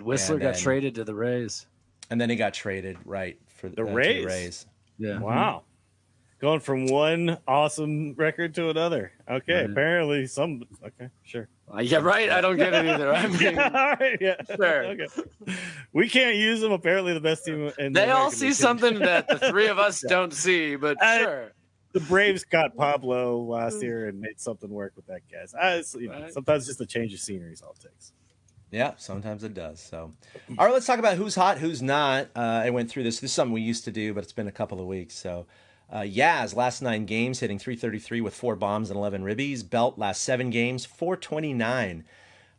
Speaker 5: Whistler got traded to the Rays.
Speaker 3: And then he got traded, right, for
Speaker 4: the Rays.
Speaker 3: To the Rays.
Speaker 5: Yeah.
Speaker 4: Wow. Going from one awesome record to another. Okay, apparently okay, sure.
Speaker 5: Yeah, right. I don't get it either. I mean,
Speaker 4: all right, yeah,
Speaker 5: sure.
Speaker 4: Okay. We can't use them. Apparently, the best team in
Speaker 5: they all see something that the three of us don't see, but sure.
Speaker 4: The Braves got Pablo last year and made something work with that guy. Sometimes just a change of scenery is all it takes.
Speaker 3: Yeah, sometimes it does. So, all right, let's talk about who's hot, who's not. I went through this. This is something we used to do, but it's been a couple of weeks. So, Yaz, last 9 games, hitting .333 with 4 bombs and 11 ribbies. Belt, last 7 games, .429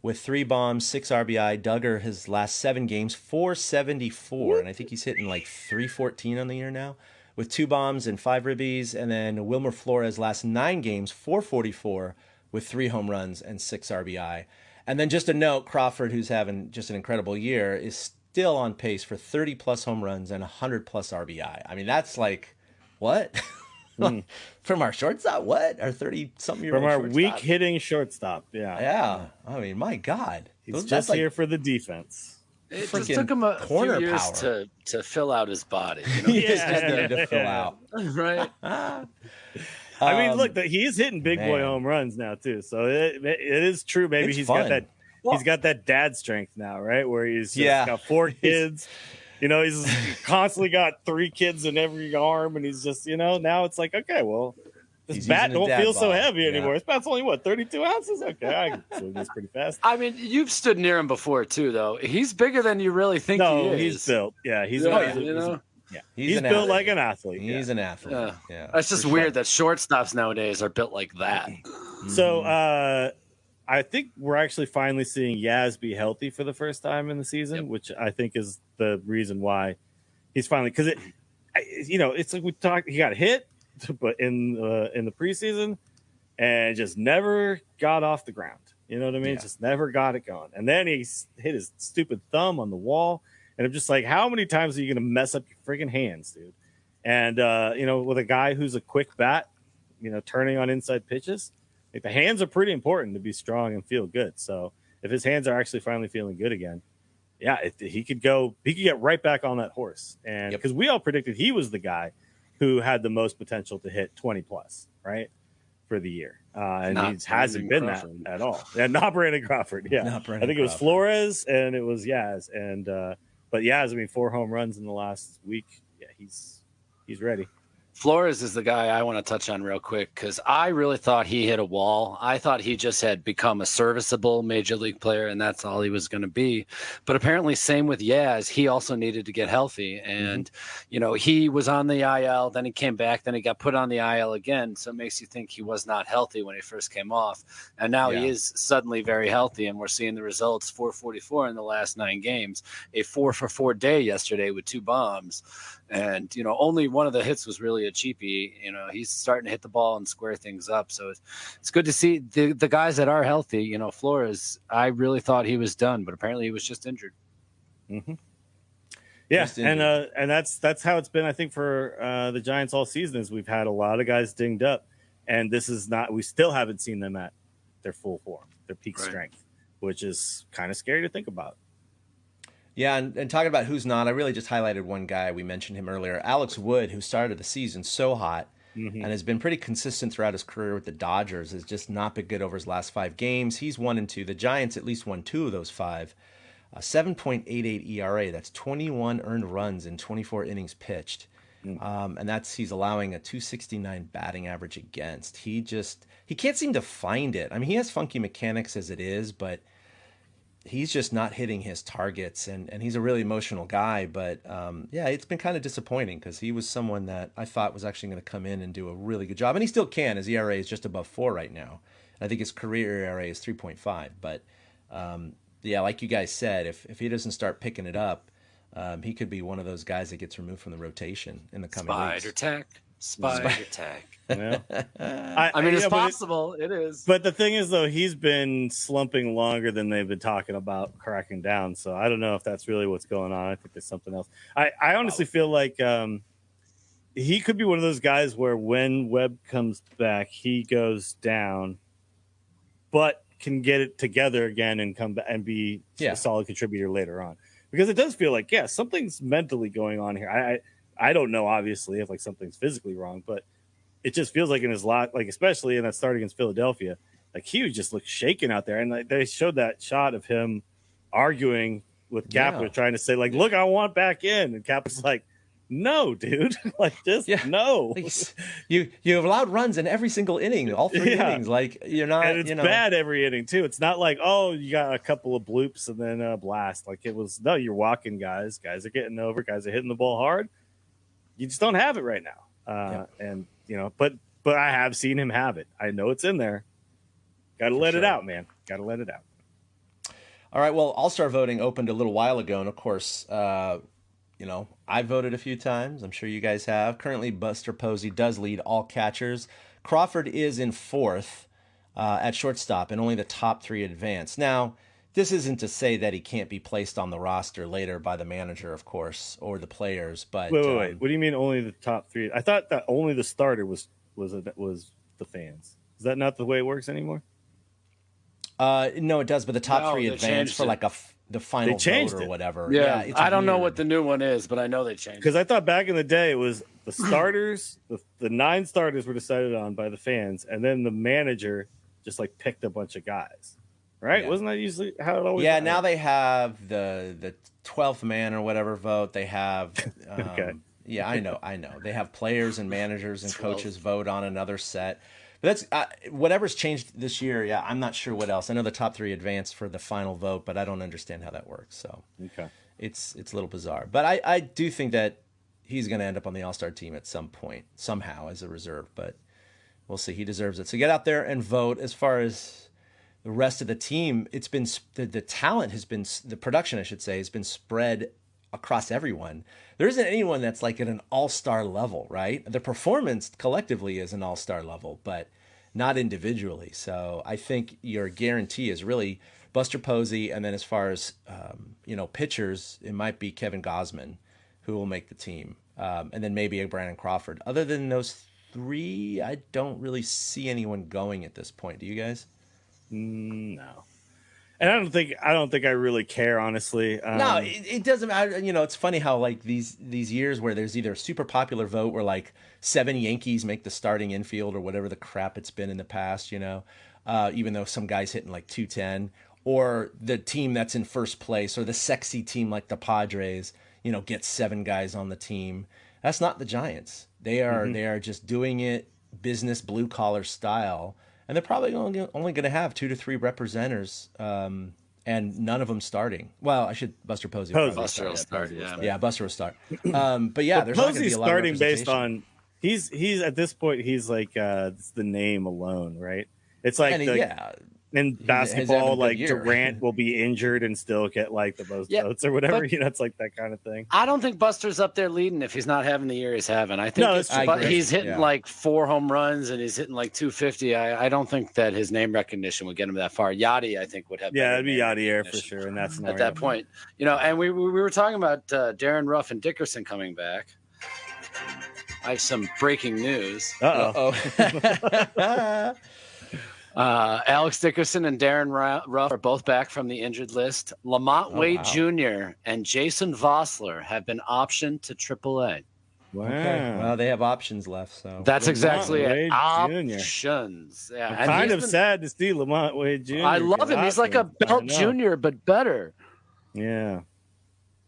Speaker 3: with 3 bombs, 6 RBI. Duggar, his last 7 games, .474. And I think he's hitting like .314 on the year now with 2 bombs and 5 ribbies. And then Wilmer Flores, last 9 games, .444 with 3 home runs and 6 RBI. And then just a note, Crawford, who's having just an incredible year, is still on pace for 30-plus home runs and 100-plus RBI. I mean, that's like, what? From our shortstop, what? Our 30-something-year-old
Speaker 4: From our
Speaker 3: shortstop?
Speaker 4: weak-hitting shortstop, yeah.
Speaker 3: Yeah. I mean, my God.
Speaker 4: He's just here for the defense.
Speaker 5: It just took him a few years to fill out his body. You know?
Speaker 3: He just needed to fill out.
Speaker 5: Right.
Speaker 4: I mean, look, he's hitting big boy home runs now too. So it is true. Maybe he's got that. He's got that dad strength now, right? Where he's got 4 kids. You know, he's constantly got 3 kids in every arm, and he's just, now it's like, okay, well, this bat don't feel so heavy anymore. This bat's only 32 ounces. Okay, I can swing this pretty fast.
Speaker 5: I mean, you've stood near him before too, though. He's bigger than you really think he is.
Speaker 4: He's built. Yeah, he's he's built like an athlete.
Speaker 3: He's an athlete. Yeah.
Speaker 5: That's just weird that shortstops nowadays are built like that.
Speaker 4: So I think we're actually finally seeing Yaz be healthy for the first time in the season, which I think is the reason why he's finally, because it's like we talked. He got hit, but in the preseason, and just never got off the ground. You know what I mean? Just never got it going. And then he hit his stupid thumb on the wall. And I'm just like, how many times are you going to mess up your freaking hands, dude? And, with a guy who's a quick bat, turning on inside pitches, like the hands are pretty important to be strong and feel good. So if his hands are actually finally feeling good again, he could get right back on that horse. And because we all predicted he was the guy who had the most potential to hit 20 plus, right, for the year. And he hasn't been Crawford. That at all. Yeah, not Brandon Crawford. Yeah. I think it was Flores and it was Yaz. And, but Yaz, 4 home runs in the last week. Yeah, he's ready.
Speaker 5: Flores is the guy I want to touch on real quick because I really thought he hit a wall. I thought he just had become a serviceable major league player, and that's all he was going to be. But apparently, same with Yaz. He also needed to get healthy. And, he was on the IL, then he came back, then he got put on the IL again. So it makes you think he was not healthy when he first came off. And now he is suddenly very healthy, and we're seeing the results, 444 in the last 9 games, a 4-for-4 day yesterday with 2 bombs. And, only one of the hits was really a cheapie. He's starting to hit the ball and square things up. So it's good to see the guys that are healthy. Flores, I really thought he was done, but apparently he was just injured.
Speaker 4: Mm-hmm. Yeah, and that's how it's been, I think, for the Giants all season. Is we've had a lot of guys dinged up, and this is not. We still haven't seen them at their full form, their peak strength, which is kind of scary to think about.
Speaker 3: Yeah, and talking about who's not, I really just highlighted one guy. We mentioned him earlier, Alex Wood, who started the season so hot and has been pretty consistent throughout his career with the Dodgers, has just not been good over his last 5 games. He's 1-2. The Giants at least won 2 of those 5. 7.88 ERA. That's 21 earned runs in 24 innings pitched. And he's allowing a 269 batting average against. He can't seem to find it. I mean, he has funky mechanics as it is, but he's just not hitting his targets, and he's a really emotional guy. But it's been kind of disappointing because he was someone that I thought was actually going to come in and do a really good job, and he still can. His ERA is just above 4 right now. I think his career ERA is 3.5. But like you guys said, if he doesn't start picking it up, he could be one of those guys that gets removed from the rotation in the coming weeks.
Speaker 5: Spider tack.
Speaker 4: Yeah.
Speaker 5: I mean, it's possible. It is.
Speaker 4: But the thing is, though, he's been slumping longer than they've been talking about cracking down. So I don't know if that's really what's going on. I think there's something else. I honestly feel like he could be one of those guys where when Webb comes back, he goes down, but can get it together again and come back and be a solid contributor later on. Because it does feel like, something's mentally going on here. I don't know, obviously, if something's physically wrong, but it just feels like in his lot, especially in that start against Philadelphia, he just looked shaken out there. And they showed that shot of him arguing with Kapler, trying to say, look, I want back in. And Kapler's like, no, dude, no.
Speaker 3: You've allowed runs in every single inning, all 3 innings. You're not,
Speaker 4: and it's bad every inning too. It's not you got a couple of bloops and then a blast. It was, no, you're walking guys. Guys are getting over. Guys are hitting the ball hard. You just don't have it right now. And but I have seen him have it. I know it's in there. Got to let it out, man. Got to let it out.
Speaker 3: All right. Well, All-Star voting opened a little while ago, and of course, I voted a few times. I'm sure you guys have. Currently, Buster Posey does lead all catchers. Crawford is in 4th at shortstop, and only the top 3 advance. Now, this isn't to say that he can't be placed on the roster later by the manager, of course, or the players. But
Speaker 4: wait. What do you mean only the top 3? I thought that only the starter was the fans. Is that not the way it works anymore?
Speaker 3: No, it does. But the top 3 advance for the final vote or whatever.
Speaker 5: Yeah, I don't know what the new one is, but I know they changed.
Speaker 4: Because I thought back in the day it was the starters, the 9 starters were decided on by the fans, and then the manager just picked a bunch of guys. Right? Yeah. Wasn't that usually how it always happened?
Speaker 3: Now they have the 12th man or whatever vote. They have
Speaker 4: okay.
Speaker 3: Yeah, I know. They have players and managers and coaches vote on another set. But that's whatever's changed this year. Yeah, I'm not sure what else. I know the top 3 advanced for the final vote, but I don't understand how that works. So it's a little bizarre. But I do think that he's going to end up on the All-Star team at some point, somehow, as a reserve. But we'll see. He deserves it. So get out there and vote. As far as the rest of the team, it's been the talent has been, the production, I should say, has been spread across everyone. There isn't anyone that's at an all-star level, right? The performance collectively is an all-star level, but not individually. So I think your guarantee is really Buster Posey, and then as far as pitchers, it might be Kevin Gausman, who will make the team, and then maybe a Brandon Crawford. Other than those 3, I don't really see anyone going at this point. Do you guys?
Speaker 4: No, and I don't think I really care, honestly.
Speaker 3: No, it doesn't matter. It's funny how these years where there's either a super popular vote where 7 Yankees make the starting infield or whatever the crap it's been in the past, even though some guy's hitting 210, or the team that's in first place, or the sexy team like the Padres, gets 7 guys on the team. That's not the Giants. They are just doing it business blue collar style. And they're probably only going to have 2 to 3 representatives, and none of them starting. Well, Buster Posey.
Speaker 5: Buster will start,
Speaker 3: yeah. Buster will start. But yeah, there's not going to be a lot of
Speaker 4: starting based on he's at this point he's it's the name alone, right? It's in basketball,
Speaker 3: having a
Speaker 4: like
Speaker 3: good year.
Speaker 4: Durant will be injured and still get like the most
Speaker 5: Yeah,
Speaker 4: votes or whatever.
Speaker 5: but-
Speaker 4: It's like that kind of thing.
Speaker 5: I don't think Buster's up there leading if he's not having the year he's having. I think
Speaker 4: No, that's true.
Speaker 5: but he's hitting
Speaker 3: Yeah.
Speaker 5: like 4 home runs and he's hitting like 250. I don't think that his name recognition would get him that far. Yachty, I think, would have.
Speaker 4: Yeah,
Speaker 5: better
Speaker 4: it'd be
Speaker 5: name
Speaker 4: Yachty Air for
Speaker 5: recognition
Speaker 4: sure, and that's
Speaker 5: at that point. And we were talking about Darren Ruff and Dickerson coming back. I have some breaking news.
Speaker 4: Uh-oh.
Speaker 5: Alex Dickerson and Darren Ruff are both back from the injured list. Lamont Wade Jr. and Jason Vossler have been optioned to AAA.
Speaker 4: Wow.
Speaker 3: Okay. Well, they have options left, so
Speaker 5: That's exactly
Speaker 4: Wade
Speaker 5: it.
Speaker 4: Jr.
Speaker 5: Options. Yeah,
Speaker 4: I'm
Speaker 5: and
Speaker 4: kind
Speaker 5: he's
Speaker 4: of
Speaker 5: been-
Speaker 4: sad to see Lamont Wade Jr.
Speaker 5: I love
Speaker 4: get
Speaker 5: him. He's like a
Speaker 4: options. I
Speaker 5: Belt
Speaker 4: know.
Speaker 5: Jr., but better.
Speaker 4: Yeah.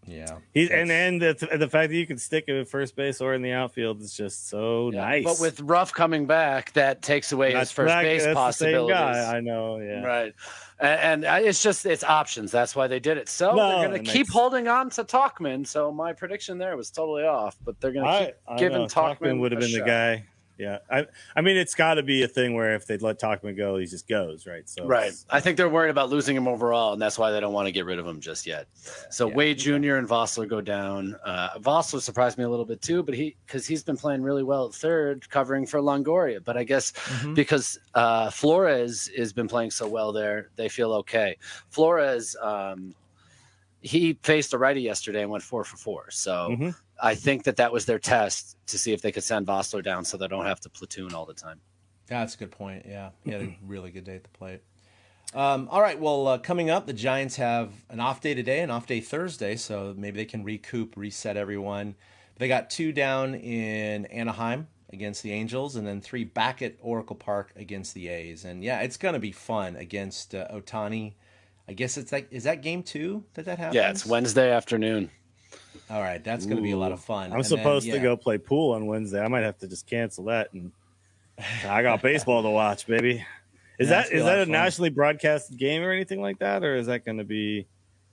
Speaker 3: yeah.
Speaker 4: He's and the fact that you can stick him at first base or in the outfield is just so nice.
Speaker 5: But with Ruff coming back, that takes away his first base
Speaker 4: that's
Speaker 5: possibilities.
Speaker 4: The same guy. I know. Yeah.
Speaker 5: Right. And it's options. That's why they did it. So
Speaker 4: No,
Speaker 5: they're going to keep holding on to Talkman. So my prediction there was totally off, but they're going to keep giving Talkman
Speaker 4: would have been
Speaker 5: a
Speaker 4: the
Speaker 5: shot.
Speaker 4: guy. Yeah. I mean, it's got to be a thing where if they let Talkman go, he just goes, right? So
Speaker 5: Right. I think they're worried about losing him overall, and that's why they don't want to get rid of him just yet. So Wade Jr. and Vossler go down. Vossler surprised me a little bit too, but because he's been playing really well at third, covering for Longoria. But I guess because Flores has been playing so well there, they feel okay. Flores, he faced a righty yesterday and went 4 for 4. So I think that was their test to see if they could send Vossler down so they don't have to platoon all the time.
Speaker 3: Yeah, that's a good point. Yeah, he had a really good day at the plate. All right, well, coming up, the Giants have an off day today, an off day Thursday, so maybe they can reset everyone. They got 2 down in Anaheim against the Angels, and then 3 back at Oracle Park against the A's. And yeah, it's going to be fun against Ohtani. I guess it's like, is that game 2 that happens?
Speaker 5: Yeah, it's Wednesday afternoon.
Speaker 3: All right, that's going to be a lot of fun.
Speaker 4: I'm supposed to go play pool on Wednesday. I might have to just cancel that, and I got baseball to watch, baby. Is that a nationally broadcasted game or anything like that, or is that going to be?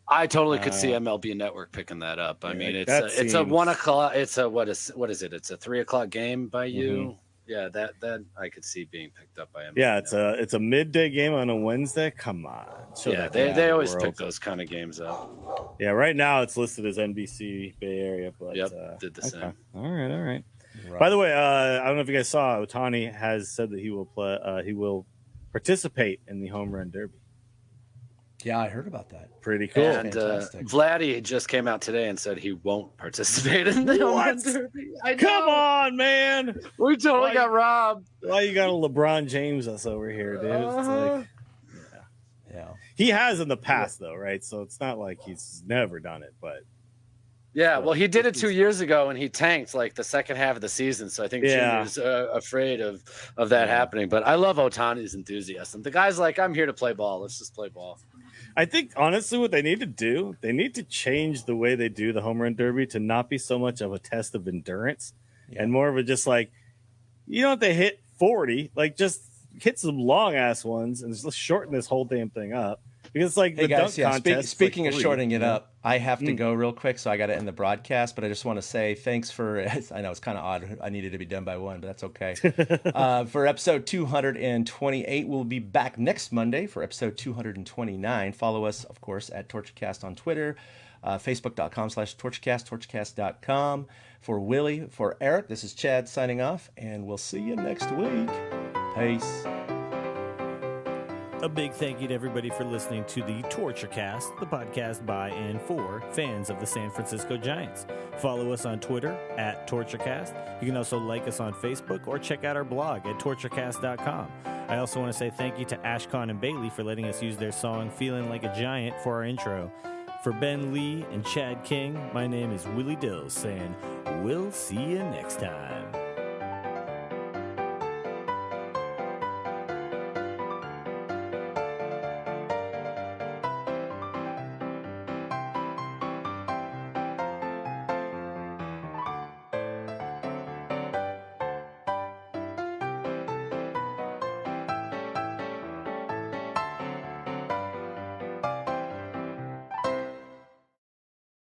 Speaker 5: I totally could see MLB Network picking that up. I mean, it's a 1 o'clock. It's a what is it? It's a 3 o'clock game by you. Yeah, that I could see being picked up by MLB.
Speaker 4: Yeah, it's a midday game on a Wednesday. Come on.
Speaker 5: They always pick those kind of games up.
Speaker 4: Yeah, right now it's listed as NBC Bay Area, but
Speaker 5: did the same.
Speaker 4: All right. Right. By the way, I don't know if you guys saw, Ohtani has said that he will play. He will participate in the home run derby.
Speaker 3: Yeah, I heard about that.
Speaker 4: Pretty cool.
Speaker 5: And Vladdy just came out today and said he won't participate in the home run derby.
Speaker 4: Come on, man.
Speaker 5: We totally got robbed.
Speaker 4: Why you got a LeBron James us over here, dude? It's like,
Speaker 3: yeah.
Speaker 4: He has in the past, though, right? So it's not like he's never done it, but.
Speaker 5: Yeah, well, he did it 2 years ago, and he tanked like the second half of the season. So I think Junior's afraid of that happening. But I love Ohtani's enthusiasm. The guy's like, I'm here to play ball. Let's just play ball.
Speaker 4: I think, honestly, what they need to do, they need to change the way they do the home run derby to not be so much of a test of endurance and more of a just like, you don't have to hit 40, like just hit some long ass ones and just shorten this whole damn thing up. Because it's like
Speaker 3: hey
Speaker 4: the
Speaker 3: guys,
Speaker 4: dunk contest.
Speaker 3: Speaking of
Speaker 4: 3,
Speaker 3: shortening it up, I have to go real quick, so I got to end the broadcast. But I just want to say thanks for. I know it's kind of odd. I needed to be done by 1, but that's okay. For episode 228, we'll be back next Monday for episode 229. Follow us, of course, at TortureCast on Twitter, Facebook.com/TortureCast, TortureCast.com. For Willie, for Eric, this is Chad signing off, and we'll see you next week. Peace.
Speaker 2: A big thank you to everybody for listening to the TortureCast, the podcast by and for fans of the San Francisco Giants. Follow us on Twitter at TortureCast. You can also like us on Facebook or check out our blog at torturecast.com. I also want to say thank you to Ashcon and Bailey for letting us use their song Feeling Like a Giant for our intro. For Ben Lee and Chad King, my name is Willie Dills saying, we'll see you next time.